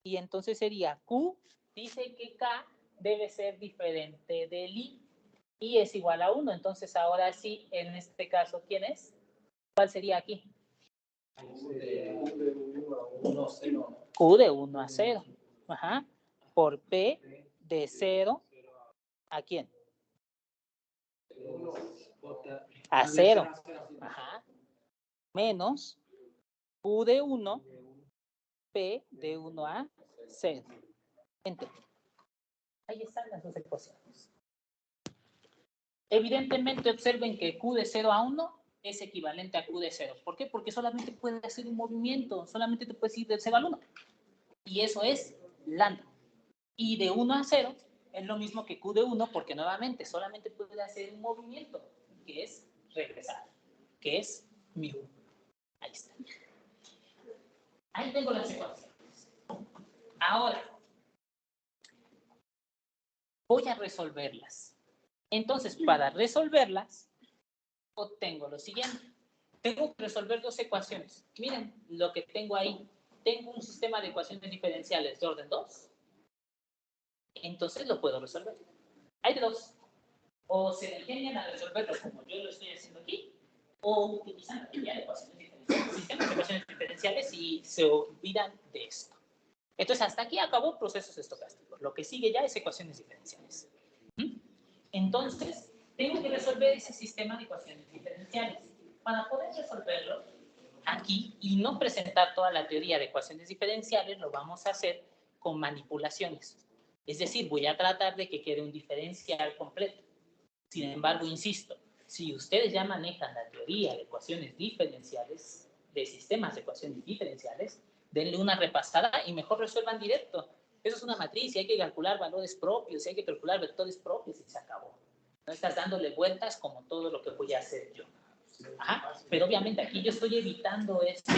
y entonces sería Q, dice que K debe ser diferente del I es igual a 1, entonces ahora sí, en este caso, ¿quién es? ¿Cuál sería aquí? Q de 1 a 0. Q de 1 a 0, ajá, por P de 0, ¿a quién? A 0, ajá, menos Q de 1, P de 1 a 0. Entonces, ahí están las dos ecuaciones. Evidentemente observen que Q de 0 a 1 es equivalente a Q de 0. ¿Por qué? Porque solamente puede hacer un movimiento, solamente te puedes ir del 0 al 1. Y eso es lambda. Y de 1 a 0 es lo mismo que Q de 1 porque nuevamente solamente puede hacer un movimiento, que es regresar, que es mu. Ahí está. Ahí tengo las ecuaciones. Ahora, voy a resolverlas. Entonces, para resolverlas, obtengo lo siguiente. Tengo que resolver dos ecuaciones. Miren lo que tengo ahí. Tengo un sistema de ecuaciones diferenciales de orden 2. Entonces lo puedo resolver. Hay dos. O se ingenian a resolverlo como yo lo estoy haciendo aquí, o utilizan la teoría de ecuaciones diferenciales, sistemas de ecuaciones diferenciales y se olvidan de esto. Entonces, hasta aquí acabó procesos estocásticos. Lo que sigue ya es ecuaciones diferenciales. Entonces, tengo que resolver ese sistema de ecuaciones diferenciales. Para poder resolverlo aquí y no presentar toda la teoría de ecuaciones diferenciales, lo vamos a hacer con manipulaciones. Es decir, voy a tratar de que quede un diferencial completo. Sin embargo, insisto, si ustedes ya manejan la teoría de ecuaciones diferenciales, de sistemas de ecuaciones diferenciales, denle una repasada y mejor resuelvan directo. Eso es una matriz y hay que calcular valores propios, y hay que calcular vectores propios y se acabó. No estás dándole vueltas como todo lo que voy a hacer yo. Ajá. Pero obviamente aquí yo estoy evitando esto,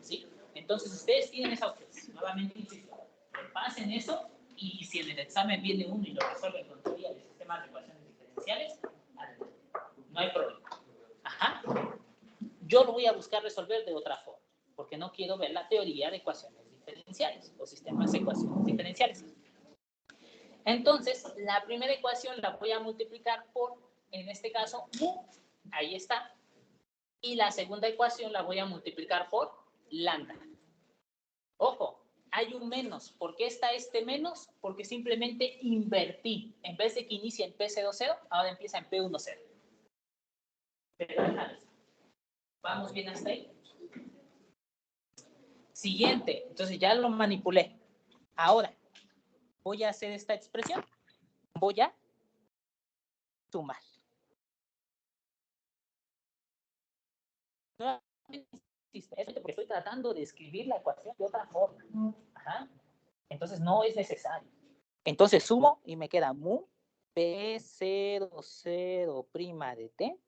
¿sí? Entonces ustedes tienen esa opción. Nuevamente insisto, repasen eso y si en el examen viene uno y lo resuelven con teoría de sistemas de ecuaciones diferenciales, no hay problema. Ajá. Yo lo voy a buscar resolver de otra forma, porque no quiero ver la teoría de ecuaciones diferenciales o sistemas de ecuaciones diferenciales. Entonces, la primera ecuación la voy a multiplicar por, en este caso, mu, ahí está, y la segunda ecuación la voy a multiplicar por lambda. Ojo, hay un menos. ¿Por qué está este menos? Porque simplemente invertí. En vez de que inicie en P00, ahora empieza en P10. ¿Vamos bien hasta ahí? Siguiente. Entonces ya lo manipulé. Ahora, voy a hacer esta expresión. Voy a sumar. Porque estoy tratando de escribir la ecuación de otra forma. Ajá. Entonces no es necesario. Entonces sumo y me queda mu P00' de t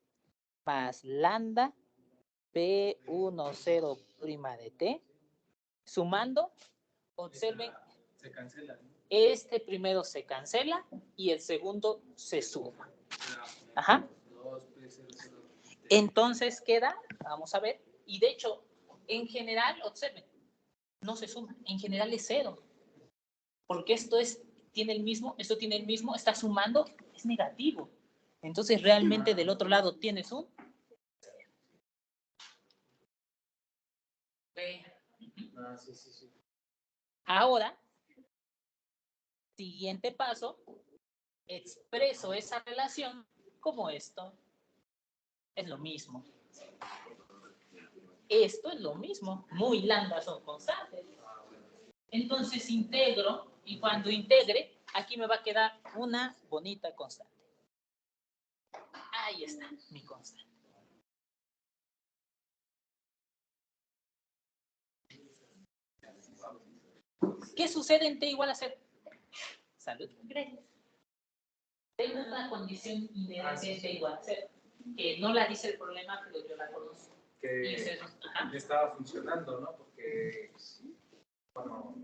más lambda P10' de t, sumando, observen, Se cancela. este primero se cancela y el segundo se suma. Ajá. Entonces queda, vamos a ver, y de hecho, en general, observen, no se suma, en general es 0, porque esto tiene el mismo, esto tiene el mismo, está sumando, es negativo. Entonces realmente del otro lado tienes un sí. Ahora, siguiente paso, expreso esa relación como esto. Es lo mismo. Esto es lo mismo. Mu y lambda son constantes. Entonces integro, y cuando integre, aquí me va a quedar una bonita constante. Ahí está mi constante. ¿Qué sucede en t igual a 0? Salud. Gracias. Tengo una condición inherente en t igual a 0, que no la dice el problema, pero yo la conozco. Que estaba funcionando, ¿no? Porque, bueno,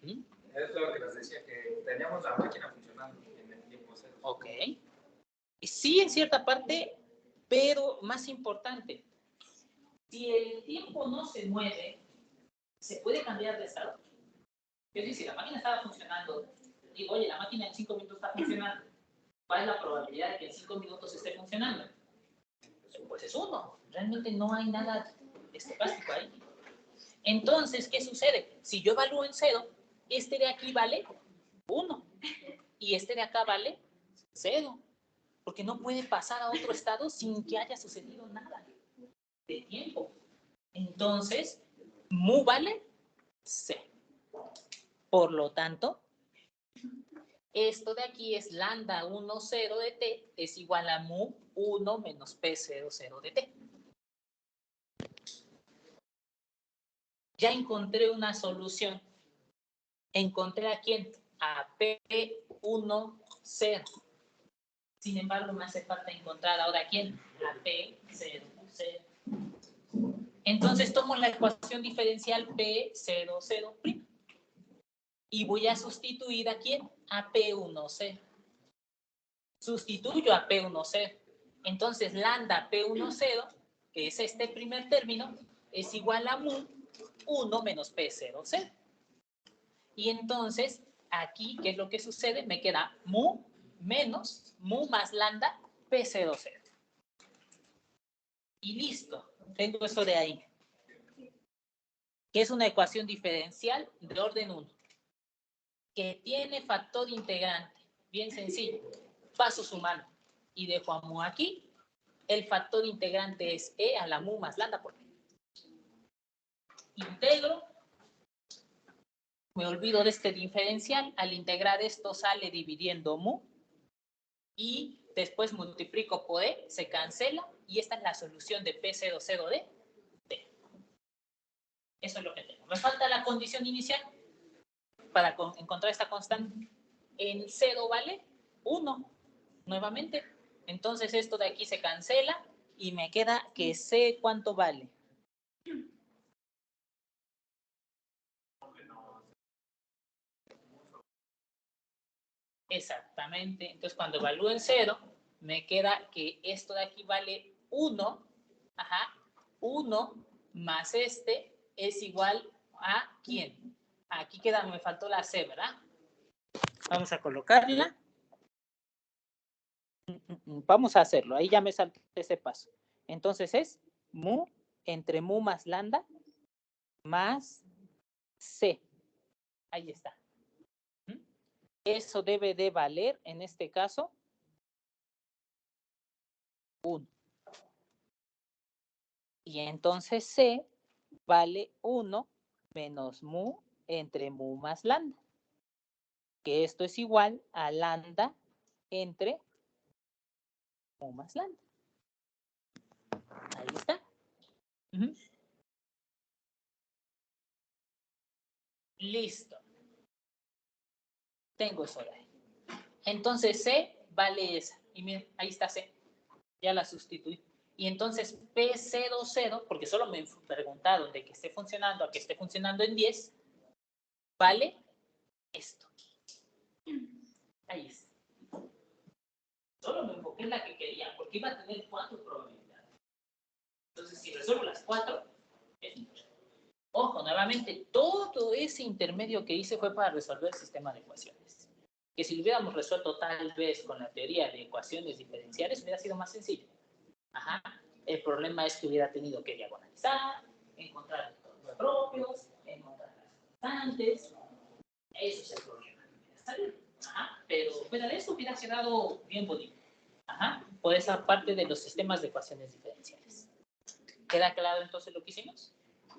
es lo que nos decía, que teníamos la máquina funcionando en el tiempo 0. Ok. Sí, en cierta parte, pero más importante, si el tiempo no se mueve, ¿se puede cambiar de estado? Es decir, si la máquina estaba funcionando, digo, oye, la máquina en 5 minutos está funcionando, ¿cuál es la probabilidad de que en 5 minutos esté funcionando? Pues es 1. Realmente no hay nada estocástico ahí. Entonces, ¿qué sucede? Si yo evalúo en 0, este de aquí vale 1 y este de acá vale 0, porque no puede pasar a otro estado sin que haya sucedido nada de tiempo. Entonces, mu vale c. Por lo tanto, esto de aquí es lambda 1, 0 de t es igual a mu 1 menos p0, 0 de t. Ya encontré una solución. Encontré a quién? A P1, 0. Sin embargo, me hace falta encontrar ahora a quién? A P0, 0. Entonces tomo la ecuación diferencial P0, 0'. Y voy a sustituir a quién? A P1, 0. Sustituyo a P1, 0. Entonces, lambda P1, 0, que es este primer término, es igual a mu 1 menos P0, 0. Y entonces, aquí, ¿qué es lo que sucede? Me queda mu menos mu más lambda P0, 0. Y listo. Tengo eso de ahí. Que es una ecuación diferencial de orden 1. Que tiene factor integrante. Bien sencillo. Paso sumando. Y dejo a mu aquí. El factor integrante es e a la mu más lambda por t. Integro. Me olvido de este diferencial. Al integrar esto sale dividiendo mu. Y después multiplico por e. Se cancela. Y esta es la solución de P00 de t. Eso es lo que tengo. Me falta la condición inicial para encontrar esta constante. En 0 vale 1. Nuevamente. Entonces esto de aquí se cancela y me queda que sé cuánto vale. Exactamente. Entonces cuando evalúo en 0, me queda que esto de aquí vale 1. Ajá. 1 más este es igual a ¿quién? Aquí queda, me faltó la C, ¿verdad? Vamos a colocarla. Vamos a hacerlo. Ahí ya me salté ese paso. Entonces es mu entre mu más lambda más C. Ahí está. Eso debe de valer, en este caso, 1. Y entonces C vale 1 menos mu entre mu más lambda. Que esto es igual a lambda entre mu más lambda. Ahí está. Listo. Tengo eso de ahí. Entonces C vale esa. Y miren, ahí está C. Ya la sustituí. Y entonces P00, porque solo me preguntaron de que esté funcionando a que esté funcionando en 10, vale esto. Ahí está. Solo me enfoqué en la que quería, porque iba a tener 4 probabilidades. Entonces, si resuelvo las 4, es mucho. Ojo, nuevamente, todo ese intermedio que hice fue para resolver el sistema de ecuaciones. Que si lo hubiéramos resuelto tal vez con la teoría de ecuaciones diferenciales, hubiera sido más sencillo. Ajá. El problema es que hubiera tenido que diagonalizar, encontrar los propios, encontrar las constantes. Eso es el problema. ¿Está bien? Ajá. Pero fuera de eso hubiera quedado bien bonito. Ajá. Por esa parte de los sistemas de ecuaciones diferenciales. ¿Queda claro entonces lo que hicimos?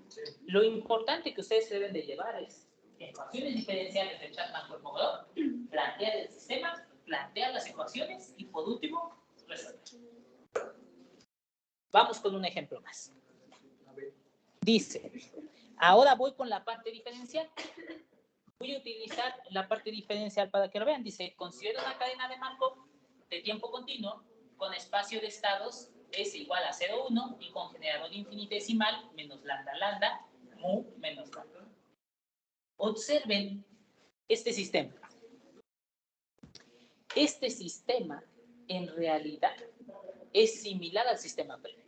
Sí. Lo importante que ustedes deben de llevar es ecuaciones diferenciales de Chapman-Kolmogorov, plantear el sistema, plantear las ecuaciones y por último, resolver. Vamos con un ejemplo más. Dice, ahora voy con la parte diferencial. Voy a utilizar la parte diferencial para que lo vean. Dice, considera una cadena de Markov de tiempo continuo con espacio de estados S igual a 0,1 y con generador infinitesimal menos lambda mu menos lambda. Observen este sistema. Este sistema en realidad es similar al sistema previo.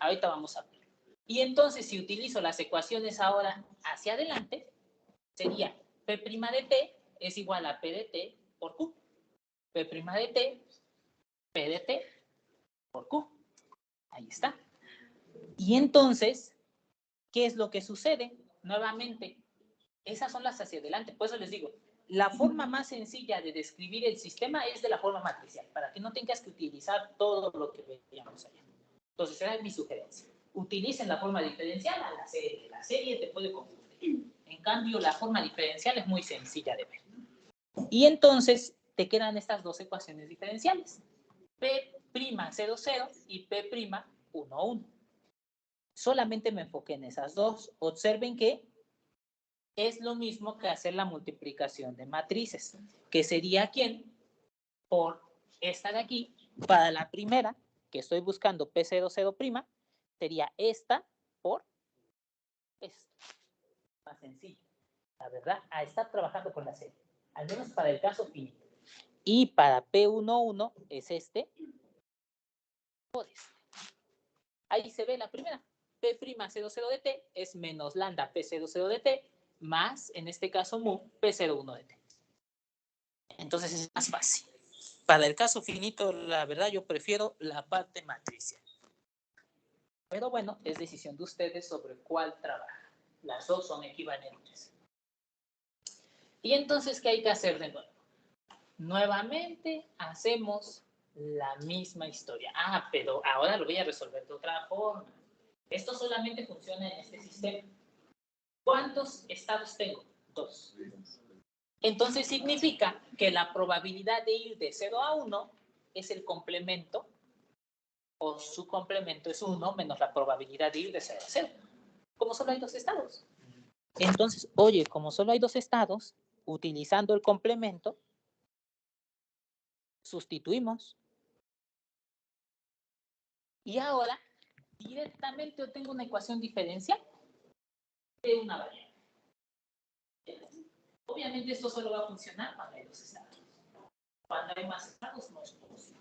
Ahorita vamos a ver. Y entonces, si utilizo las ecuaciones ahora hacia adelante, sería P' de T es igual a P de T por Q. P' de T, P de T por Q. Ahí está. Y entonces, ¿qué es lo que sucede? Nuevamente, esas son las hacia adelante. Por eso les digo, la forma más sencilla de describir el sistema es de la forma matricial, para que no tengas que utilizar todo lo que veíamos allá. Entonces, esa es mi sugerencia. Utilicen la forma diferencial a la serie. La serie te puede confundir. En cambio, la forma diferencial es muy sencilla de ver. Y entonces, te quedan estas dos ecuaciones diferenciales. P'00 y P'11. Solamente me enfoqué en esas dos. Observen que es lo mismo que hacer la multiplicación de matrices, que sería ¿quién? Por esta de aquí, para la primera, que estoy buscando P00', sería esta por esta. Más sencillo. La verdad, a estar trabajando con la serie, al menos para el caso finito. Y para P11 es este por este. Ahí se ve la primera. P'00 de T es menos lambda P00 de T más, en este caso, mu P01 de T. Entonces es más fácil. Para el caso finito, la verdad, yo prefiero la parte matricial. Pero bueno, es decisión de ustedes sobre cuál trabaja. Las dos son equivalentes. Y entonces, ¿qué hay que hacer de nuevo? Nuevamente hacemos la misma historia. Ah, pero ahora lo voy a resolver de otra forma. Esto solamente funciona en este sistema. ¿Cuántos estados tengo? 2. Entonces significa que la probabilidad de ir de 0 a 1 es el complemento, o su complemento es 1 menos la probabilidad de ir de 0 a 0. Como solo hay 2 estados. Entonces, oye, como solo hay 2 estados, utilizando el complemento, sustituimos. Y ahora, directamente obtengo una ecuación diferencial de una variable. Obviamente esto solo va a funcionar cuando hay 2 estados. Cuando hay más estados no es posible.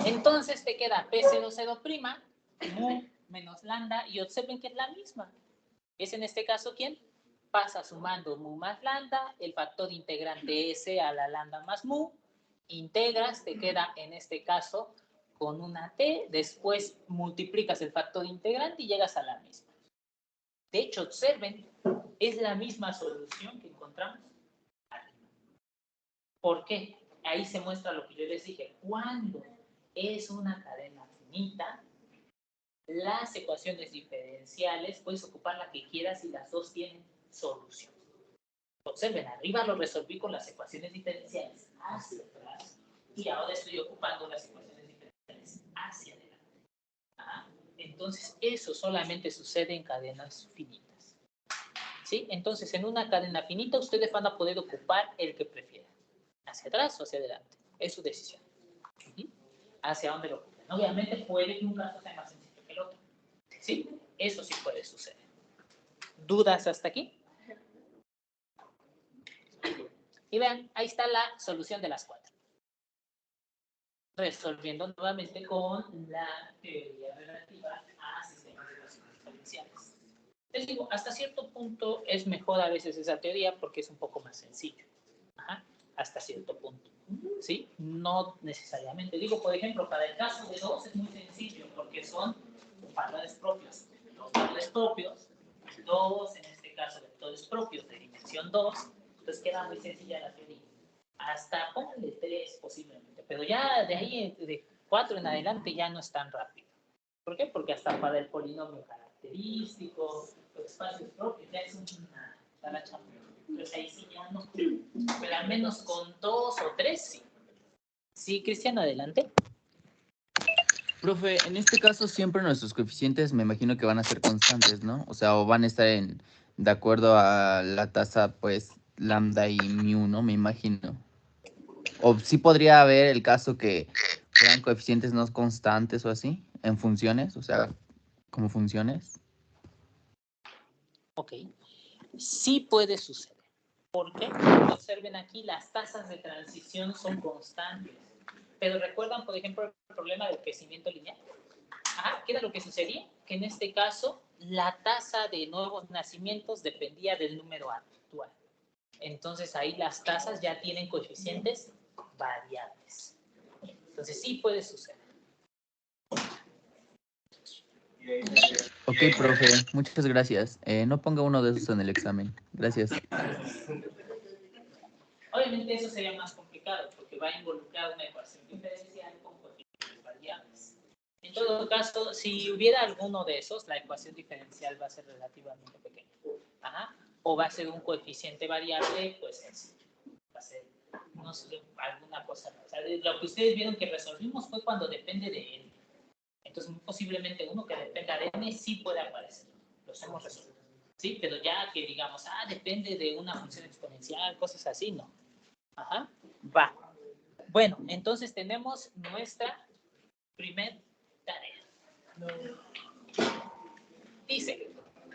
Entonces te queda P00', mu menos lambda, y observen que es la misma. Es en este caso, ¿quién? Pasa sumando mu más lambda, el factor integrante S a la lambda más mu, integras, te queda en este caso con una T, después multiplicas el factor integrante y llegas a la misma. De hecho, observen, es la misma solución que encontramos aquí. ¿Por qué? Ahí se muestra lo que yo les dije. Cuando es una cadena finita, las ecuaciones diferenciales puedes ocupar la que quieras y las dos tienen solución. Observen, arriba lo resolví con las ecuaciones diferenciales hacia atrás y ahora estoy ocupando las ecuaciones diferenciales hacia adelante. Entonces, eso solamente sucede en cadenas finitas. ¿Sí? Entonces, en una cadena finita, ustedes van a poder ocupar el que prefieran. Hacia atrás o hacia adelante. Es su decisión. ¿Sí? Hacia dónde lo ocupen. Obviamente, puede que un caso sea más sencillo que el otro. ¿Sí? Eso sí puede suceder. ¿Dudas hasta aquí? Y vean, ahí está la solución de las 4. Resolviendo nuevamente con la teoría relativa a sistemas de ecuaciones diferenciales. Les digo, hasta cierto punto es mejor a veces esa teoría porque es un poco más sencillo. Ajá, hasta cierto punto. ¿Sí? No necesariamente. Digo, por ejemplo, para el caso de 2 es muy sencillo porque son valores propios. Los valores propios, 2, en este caso, vectores propios de dimensión 2, entonces queda muy sencilla la teoría. Hasta pónganle 3 posiblemente, pero ya de ahí, de 4 en adelante, ya no es tan rápido. ¿Por qué? Porque hasta para el polinomio característico, los espacios propios, ya es una talacha. Entonces ahí sí ya no, pero al menos con 2 o 3 sí. Sí, Cristiano, adelante. Profe, en este caso siempre nuestros coeficientes me imagino que van a ser constantes, ¿no? O sea, o van a estar de acuerdo a la tasa, pues, lambda y mu, ¿no? Me imagino. O sí podría haber el caso que sean coeficientes no constantes o así, en funciones, o sea, como funciones. Ok. Sí puede suceder. ¿Por qué? Observen aquí, las tasas de transición son constantes. Pero recuerdan, por ejemplo, el problema del crecimiento lineal. ¿Qué era lo que sucedía? Que en este caso, la tasa de nuevos nacimientos dependía del número actual. Entonces, ahí las tasas ya tienen coeficientes variables. Entonces, sí puede suceder. Ok, profe, muchas gracias. No ponga uno de esos en el examen. Gracias. Obviamente eso sería más complicado porque va a involucrar una ecuación diferencial con coeficientes variables. En todo caso, si hubiera alguno de esos, la ecuación diferencial va a ser relativamente pequeña. O va a ser un coeficiente variable, pues va a ser, no sé, alguna cosa. O sea, lo que ustedes vieron que resolvimos fue cuando depende de n. Entonces, posiblemente uno que dependa de n sí puede aparecer. Los hemos resuelto. ¿Sí? Pero ya que digamos, depende de una función exponencial, cosas así, no. Va. Bueno, entonces tenemos nuestra primer tarea. Dice,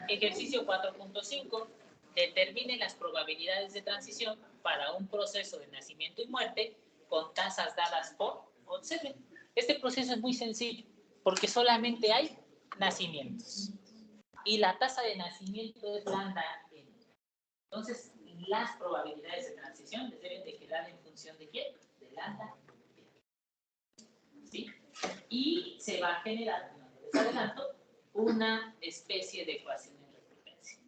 ejercicio 4.5, determine las probabilidades de transición para un proceso de nacimiento y muerte con tasas dadas por, observen, este proceso es muy sencillo porque solamente hay nacimientos y la tasa de nacimiento es lambda n. Entonces, las probabilidades de transición les deben de quedar en función de ¿quién? De lambda. ¿Sí? Y se va a generar, les adelanto, una especie de ecuación en recurrencia.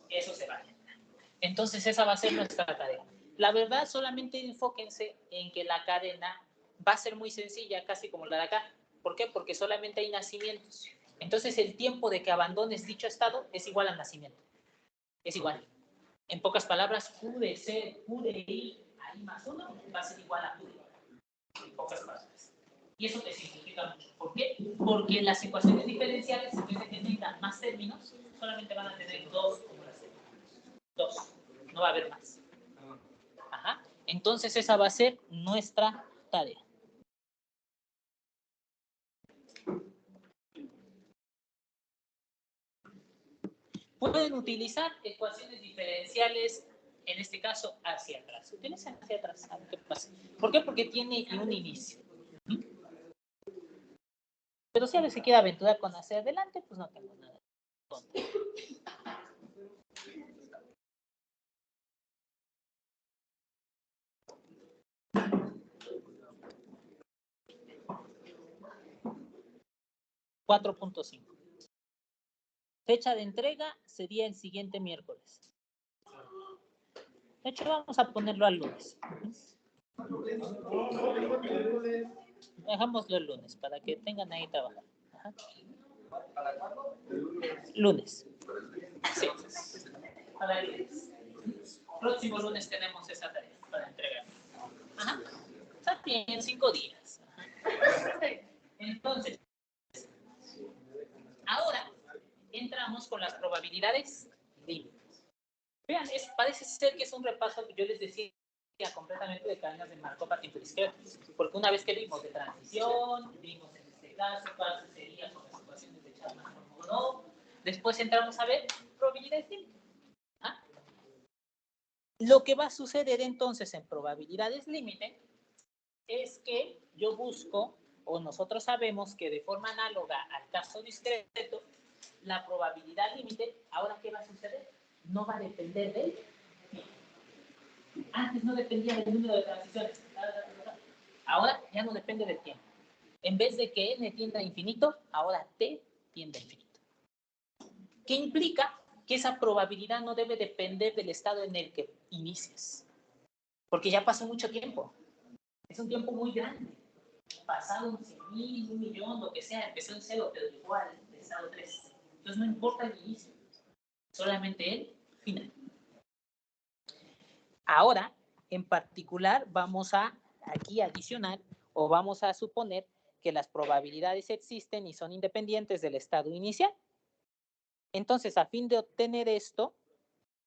Eso se va a generar. Entonces, esa va a ser nuestra tarea. La verdad, solamente enfóquense en que la cadena va a ser muy sencilla, casi como la de acá. ¿Por qué? Porque solamente hay nacimientos. Entonces, el tiempo de que abandones dicho estado es igual al nacimiento. Es igual. En pocas palabras, Q de C, Q de I, ahí más 1, va a ser igual a Q de I. En pocas palabras. Y eso te simplifica mucho. ¿Por qué? Porque las ecuaciones diferenciales, en vez de que tengan más términos, solamente van a tener 2 como las términos. 2. No va a haber más. Entonces, esa va a ser nuestra tarea. Pueden utilizar ecuaciones diferenciales, en este caso, hacia atrás. Utilicen hacia atrás. A ver qué pasa. ¿Por qué? Porque tiene un inicio. Pero si a veces se quiere aventurar con hacia adelante, pues no tengo nada. 4.5. Fecha de entrega sería el siguiente miércoles. De hecho, vamos a ponerlo al lunes. Dejámoslo el lunes para que tengan ahí trabajar. Lunes. Sí. Para el lunes. Próximo lunes tenemos esa tarea para entregar. Está bien, 5 días. Entonces, ahora entramos con las probabilidades límites. Vean, parece ser que es un repaso que yo les decía completamente de cadenas de Markov a tiempo discreto, porque una vez que vimos de transición, vimos en este caso cuál sucedería con las ecuaciones de Chapman-Kolmogorov, después entramos a ver probabilidades límite. ¿Ah? Lo que va a suceder entonces en probabilidades límite es que yo busco, o nosotros sabemos que de forma análoga al caso discreto, la probabilidad límite, ¿ahora qué va a suceder? No va a depender de él. Antes no dependía del número de transiciones. Ahora ya no depende del tiempo. En vez de que n tienda a infinito, ahora t tiende a infinito. ¿Qué implica? Que esa probabilidad no debe depender del estado en el que inicias. Porque ya pasó mucho tiempo. Es un tiempo muy grande. Pasado un 100.000, 1.000.000, lo que sea, empezó en 0, pero igual, de estado 3. Entonces no importa el inicio, solamente el final. Ahora, en particular, vamos a aquí adicionar o vamos a suponer que las probabilidades existen y son independientes del estado inicial. Entonces, a fin de obtener esto,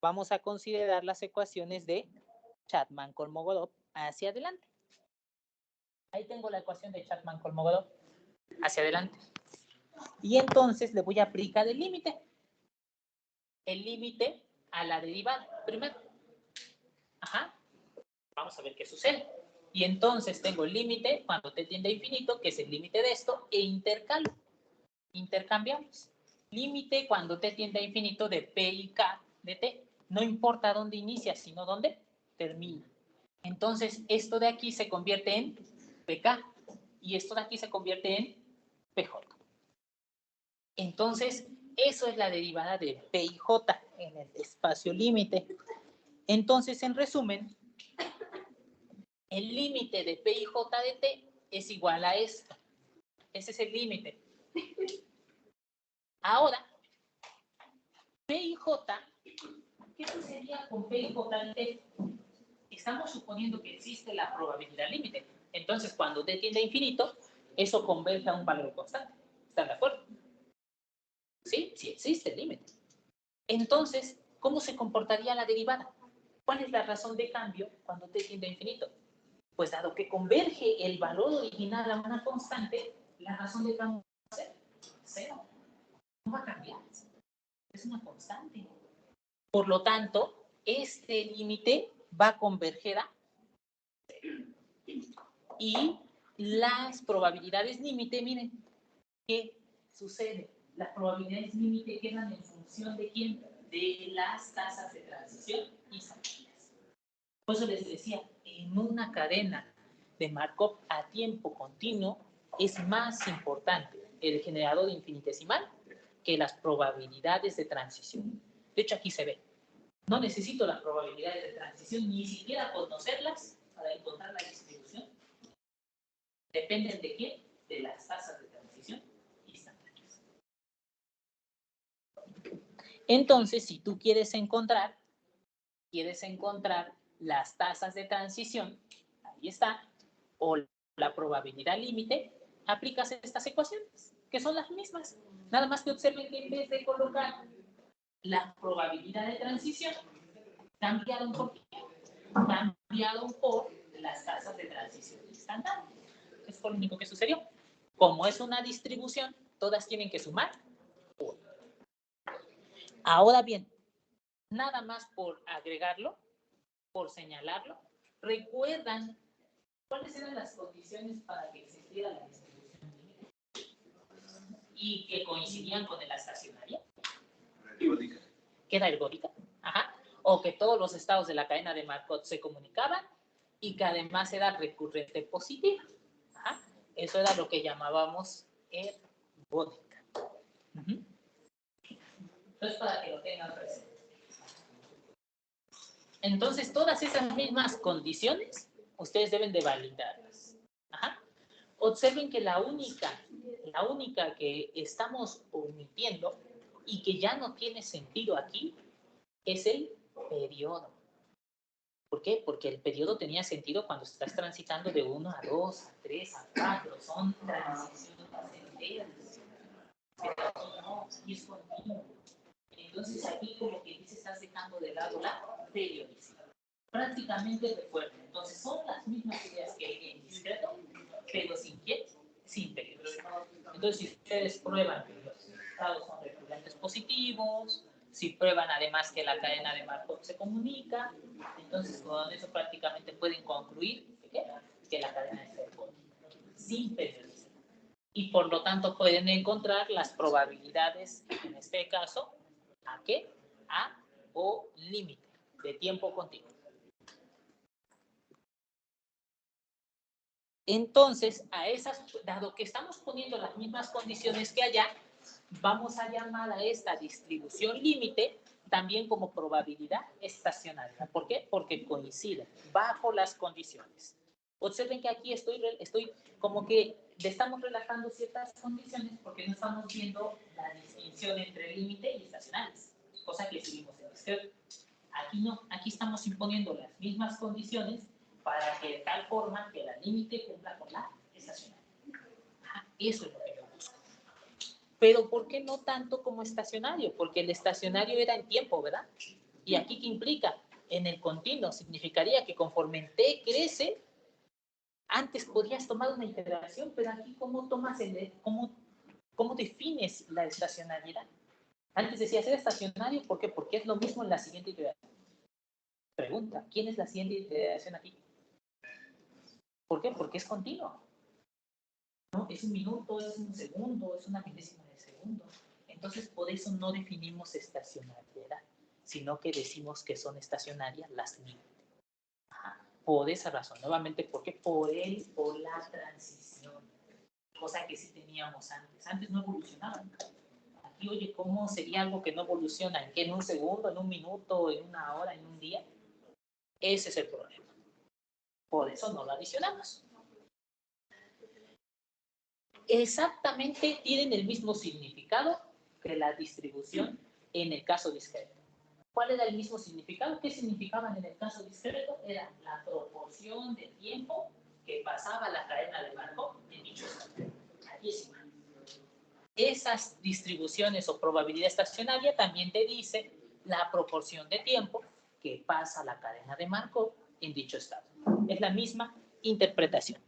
vamos a considerar las ecuaciones de Chapman-Kolmogorov hacia adelante. Ahí tengo la ecuación de Chapman-Kolmogorov hacia adelante. Y entonces le voy a aplicar el límite. El límite a la derivada primero. Ajá. Vamos a ver qué sucede. Y entonces tengo el límite cuando t tiende a infinito, que es el límite de esto, e intercalo. Intercambiamos. Límite cuando t tiende a infinito de p y k de t. No importa dónde inicia, sino dónde termina. Entonces, esto de aquí se convierte en pk y esto de aquí se convierte en pj. Entonces, eso es la derivada de p y j en el espacio límite. Entonces, en resumen, el límite de p y j de t es igual a esto. Ese es el límite. Ahora, p y j, ¿qué sucedería con p y j de t? Estamos suponiendo que existe la probabilidad límite. Entonces, cuando t tiende a infinito, eso converge a un valor constante. ¿Están de acuerdo? Sí, sí existe el límite. Entonces, ¿cómo se comportaría la derivada? ¿Cuál es la razón de cambio cuando t tiende a infinito? Pues dado que converge el valor original a una constante, la razón de cambio va a ser cero. No va a cambiar. Es una constante. Por lo tanto, este límite va a converger a cero. Y las probabilidades límite, miren, ¿qué sucede? Las probabilidades límite quedan en función de quién? De las tasas de transición y salidas. Por eso les decía, en una cadena de Markov a tiempo continuo es más importante el generador infinitesimal que las probabilidades de transición. De hecho, aquí se ve. No necesito las probabilidades de transición, ni siquiera conocerlas para encontrar la distribución. Dependen de qué? De las tasas de transición instantáneas. Entonces, si tú quieres encontrar las tasas de transición, ahí está, o la probabilidad límite, aplicas estas ecuaciones, que son las mismas. Nada más que observen que en vez de colocar la probabilidad de transición, cambiaron por las tasas de transición instantáneas. Es lo único que sucedió. Como es una distribución, todas tienen que sumar 1. Ahora bien, nada más por agregarlo, por señalarlo, ¿recuerdan cuáles eran las condiciones para que existiera la distribución y que coincidían con la estacionaria? Ergódica. ¿Que era ergódica? Ajá. O que todos los estados de la cadena de Markov se comunicaban y que además era recurrente positiva. Ajá. Eso era lo que llamábamos ergódica. Entonces, para que lo tengan presente. Entonces, todas esas mismas condiciones, ustedes deben de validarlas. Ajá. Observen que la única que estamos omitiendo y que ya no tiene sentido aquí es el periodo. ¿Por qué? Porque el periodo tenía sentido cuando estás transitando de 1 a 2, a 3, a 4. Son transiciones enteras. Pero no, aquí es continuo. Entonces aquí como que dices estás dejando de lado la periodicidad. Prácticamente recuerden. Entonces, son las mismas ideas que hay en discreto, pero sin qué, sin periodicidad. Entonces, si ustedes prueban que los estados son recurrentes positivos, si prueban además que la cadena de Markov se comunica, entonces con eso prácticamente pueden concluir que la cadena es ergótica, sin periodicidad. Y por lo tanto pueden encontrar las probabilidades, en este caso, ¿a qué? A o límite de tiempo continuo. Entonces, a esas, dado que estamos poniendo las mismas condiciones que allá, vamos a llamar a esta distribución límite también como probabilidad estacionaria. ¿Por qué? Porque coincide bajo las condiciones. Observen que aquí estoy como que le estamos relajando ciertas condiciones porque no estamos viendo la distinción entre límite y estacionarias, cosa que seguimos en discreto. Aquí no, aquí estamos imponiendo las mismas condiciones para que de tal forma que la límite cumpla con la estacionaria. Eso es lo que yo busco. Pero ¿por qué no tanto como estacionario? Porque el estacionario era en tiempo, ¿verdad? Y aquí, ¿qué implica? En el continuo, significaría que conforme t crece, antes podías tomar una iteración, pero aquí, ¿cómo tomas cómo defines la estacionariedad? Antes decías, ¿era estacionario? ¿Por qué? Porque es lo mismo en la siguiente iteración. Pregunta, ¿quién es la siguiente iteración aquí? ¿Por qué? Porque es continuo. ¿No? Es un minuto, es un segundo, es una milésima de segundo. Entonces, por eso no definimos estacionariedad, sino que decimos que son estacionarias las límites. Por esa razón, nuevamente, ¿por qué? Por la transición, cosa que sí teníamos antes. Antes no evolucionaban. Aquí, oye, ¿cómo sería algo que no evoluciona? ¿En qué? ¿En un segundo, en un minuto, en una hora, en un día? Ese es el problema. Por eso no lo adicionamos. Exactamente tienen el mismo significado que la distribución en el caso discreto. ¿Cuál era el mismo significado? ¿Qué significaban en el caso discreto? Era la proporción de tiempo que pasaba la cadena de Markov en dicho estado. Aquí es igual. Esas distribuciones o probabilidad estacionaria también te dice la proporción de tiempo que pasa la cadena de Markov en dicho estado. Es la misma interpretación.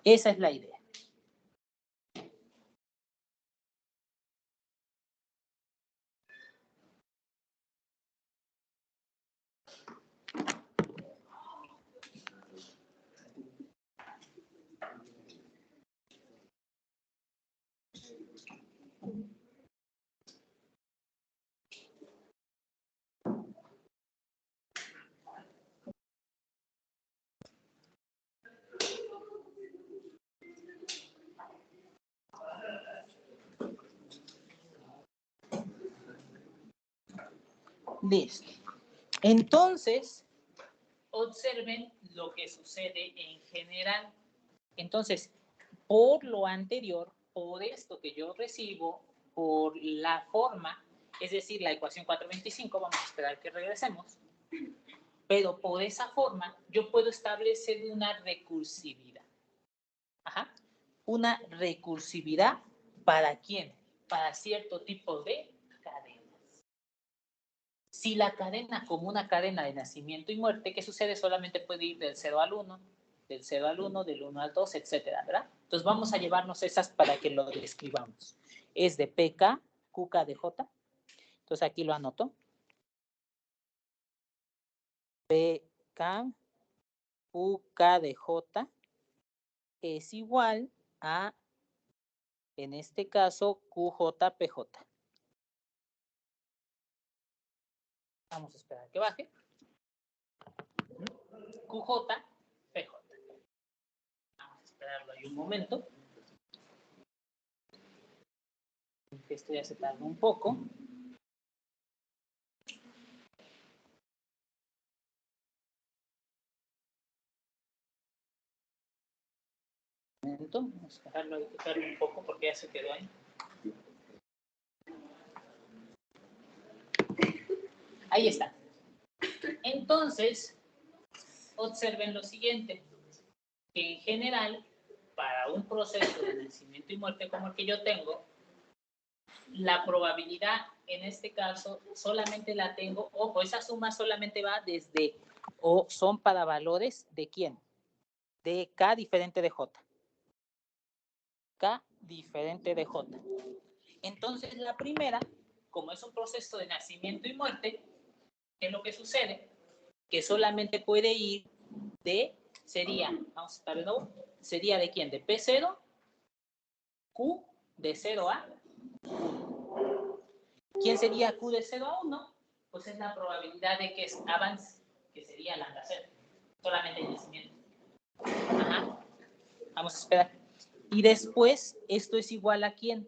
Esa es la idea. Listo. Entonces, observen lo que sucede en general. Entonces, por lo anterior, por esto que yo recibo, por la forma, es decir, la ecuación 425, vamos a esperar que regresemos, pero por esa forma yo puedo establecer una recursividad. Una recursividad ¿para quién? Para cierto tipo de cadenas. Si la cadena, como una cadena de nacimiento y muerte, ¿qué sucede? Solamente puede ir del 0 al 1, del 0 al 1, del 1 al 2, etcétera, ¿verdad? Entonces vamos a llevarnos esas para que lo describamos. Es de PK, QK de J. Entonces aquí lo anoto. PK, QK de J es igual a, en este caso, QJPJ. Vamos a esperar que baje. QJPJ. Vamos a esperarlo ahí un momento. Esto ya se tarda un poco. Vamos a dejarlo ahí, un poco porque ya se quedó ahí. Ahí está. Entonces, observen lo siguiente, que en general, para un proceso de nacimiento y muerte como el que yo tengo, la probabilidad en este caso solamente la tengo, ojo, esa suma solamente va desde, o son para valores de quién, de K diferente de J. K diferente de J. Entonces la primera, como es un proceso de nacimiento y muerte, ¿qué es lo que sucede? Que solamente puede ir de, sería, vamos a estar de nuevo, sería de quién, de P0, Q de 0 a 1. ¿Quién sería Q de 0 a 1? Pues es la probabilidad de que avance, que sería lambda 0, solamente el nacimiento. Ajá. Vamos a esperar. Y después, esto es igual a quién?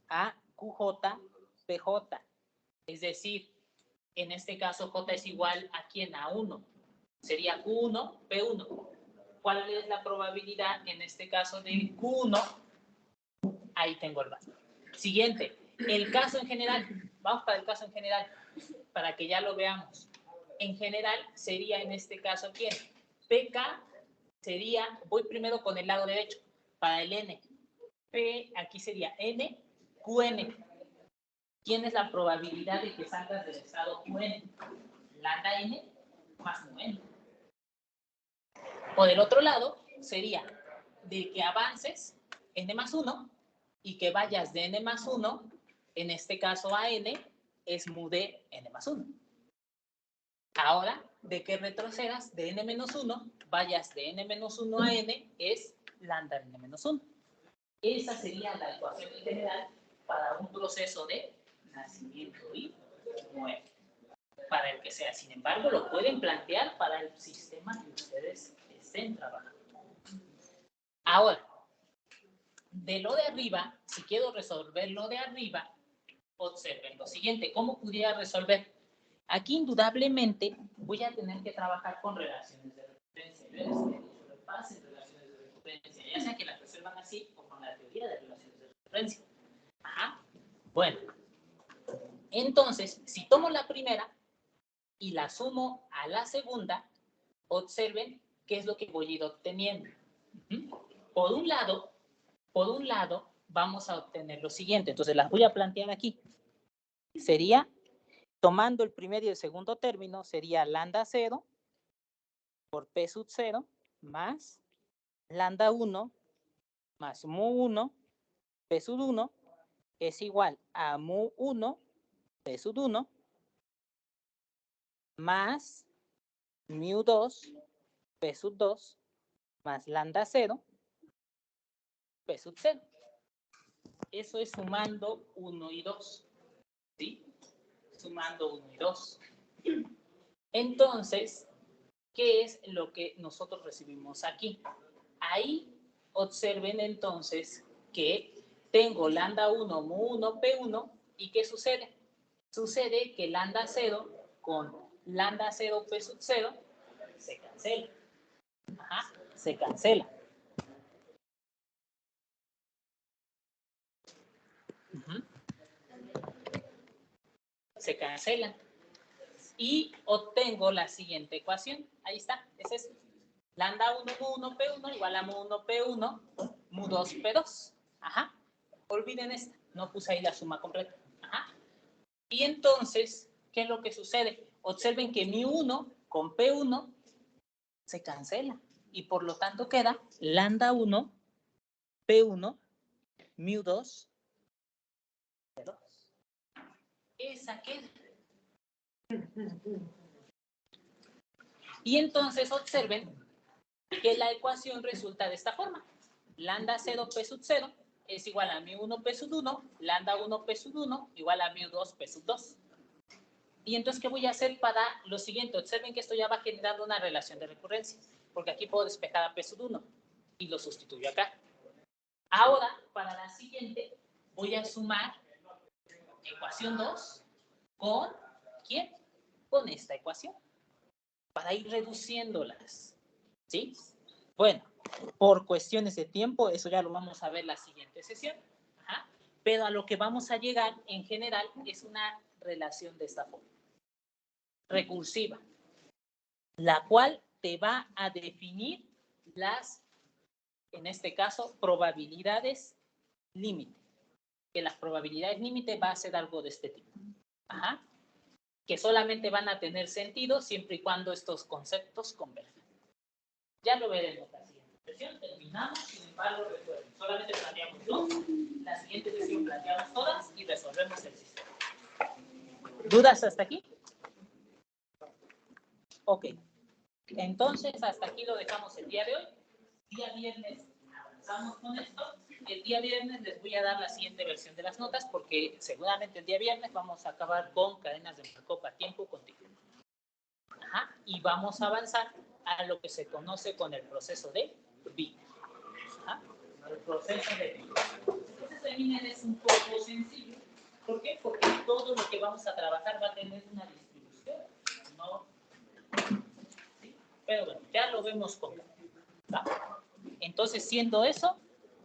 A QJ, PJ. Es decir, en este caso J es igual a quién? A 1. Sería Q1, P1. ¿Cuál es la probabilidad en este caso de Q1? Ahí tengo el valor. Siguiente, el caso en general. Vamos para el caso en general, para que ya lo veamos. En general sería en este caso ¿quién? PK sería, voy primero con el lado derecho, para el N. P aquí sería N, QN. ¿Quién es la probabilidad de que salgas del estado QN? Lambda N más mu N. O del otro lado sería de que avances N más 1 y que vayas de N más 1, en este caso a N, es mu de N más 1. Ahora, de que retrocedas de N menos 1, vayas de N menos 1 a N, es lambda N menos 1. Esa sería la ecuación general para un proceso de nacimiento y muerte, para el que sea. Sin embargo, lo pueden plantear para el sistema que ustedes estén trabajando. Ahora, de lo de arriba, si quiero resolver lo de arriba, observen lo siguiente. ¿Cómo pudiera resolver? Aquí indudablemente voy a tener que trabajar con relaciones de recurrencia. Relaciones de recurrencia, ya sea que las resuelvan así o con la teoría de relaciones de recurrencia. Ajá. Bueno, entonces, si tomo la primera y la sumo a la segunda, observen qué es lo que voy a ir obteniendo. Por un lado, vamos a obtener lo siguiente. Entonces, las voy a plantear aquí. Sería, tomando el primer y el segundo término, sería lambda 0 por P sub 0 más lambda 1 más mu 1 P sub 1 es igual a mu 1 P sub 1 más mu 2 P sub 2 más lambda 0 P sub 0. Eso es sumando 1 y 2. ¿Sí? Sumando 1 y 2. Entonces, ¿qué es lo que nosotros recibimos aquí? Ahí observen entonces que tengo lambda 1, mu 1, P1, ¿y qué sucede? Sucede que lambda 0 con lambda 0, P sub 0 se cancela. Ajá, se cancela. Se cancelan. Y obtengo la siguiente ecuación. Ahí está, es eso. Lambda 1, mu 1, P1 igual a mu 1, P1, mu 2, P2. Ajá. Olviden esta, no puse ahí la suma completa. Ajá. Y entonces, ¿qué es lo que sucede? Observen que mu 1 con P1 se cancela. Y por lo tanto queda lambda 1, P1, mu 2, P2. Esa queda. Y entonces observen que la ecuación resulta de esta forma. Lambda 0 P sub 0 es igual a mu 1 P sub 1, lambda 1 P sub 1 igual a mu 2 P sub 2. Y entonces, ¿qué voy a hacer para lo siguiente? Observen que esto ya va generando una relación de recurrencia, porque aquí puedo despejar a P sub 1 y lo sustituyo acá. Ahora, para la siguiente, voy a sumar ecuación 2 con ¿quién? Con esta ecuación, para ir reduciéndolas. ¿Sí? Bueno, por cuestiones de tiempo, eso ya lo vamos a ver la siguiente sesión. Ajá. Pero a lo que vamos a llegar en general es una relación de esta forma. Recursiva, la cual te va a definir las, en este caso, probabilidades límite. que las probabilidades límite va a ser algo de este tipo. Ajá. Que solamente van a tener sentido siempre y cuando estos conceptos converjan. Ya lo veremos la siguiente sesión. Terminamos, sin embargo, recuerden, solamente planteamos dos. La siguiente sesión planteamos todas y resolvemos el sistema. ¿Dudas hasta aquí? Ok. Entonces, hasta aquí lo dejamos el día de hoy. Día viernes avanzamos con esto. El día viernes les voy a dar la siguiente versión de las notas porque seguramente el día viernes vamos a acabar con cadenas de Markov a tiempo continuo. Ajá. Y vamos a avanzar a lo que se conoce con el proceso de Wiener. El proceso de Wiener. El proceso de Wiener es un poco sencillo. ¿Por qué? Porque todo lo que vamos a trabajar va a tener una distribución. ¿No? ¿Sí? Pero bueno, ya lo vemos con calma. Entonces, siendo eso,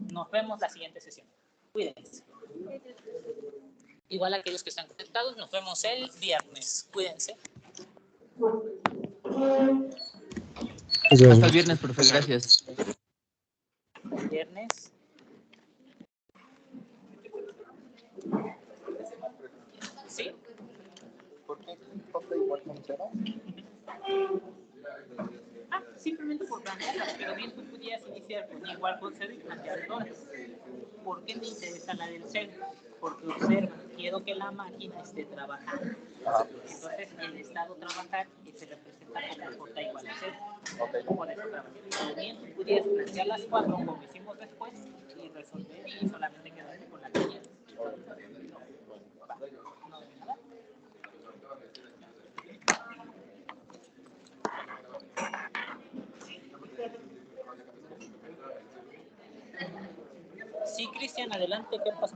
nos vemos la siguiente sesión. Cuídense. Igual a aquellos que están conectados, nos vemos el viernes. Cuídense. Hasta el viernes, profe. Gracias. Viernes. ¿Sí? ¿Por qué Costa igual funciona? Simplemente por plantearlas, pero bien tú pudieras iniciar con igual con cero y plantear todas. ¿Por qué me interesa la del cero? Porque observa, quiero que la máquina esté trabajando. Entonces, el estado trabajar se representa como J igual a cero. Por eso trabajar. O bien tú pudieras plantear las cuatro como hicimos después y resolver y solamente quedarte con la que quieras. Sí, Cristian, adelante, ¿qué pasó?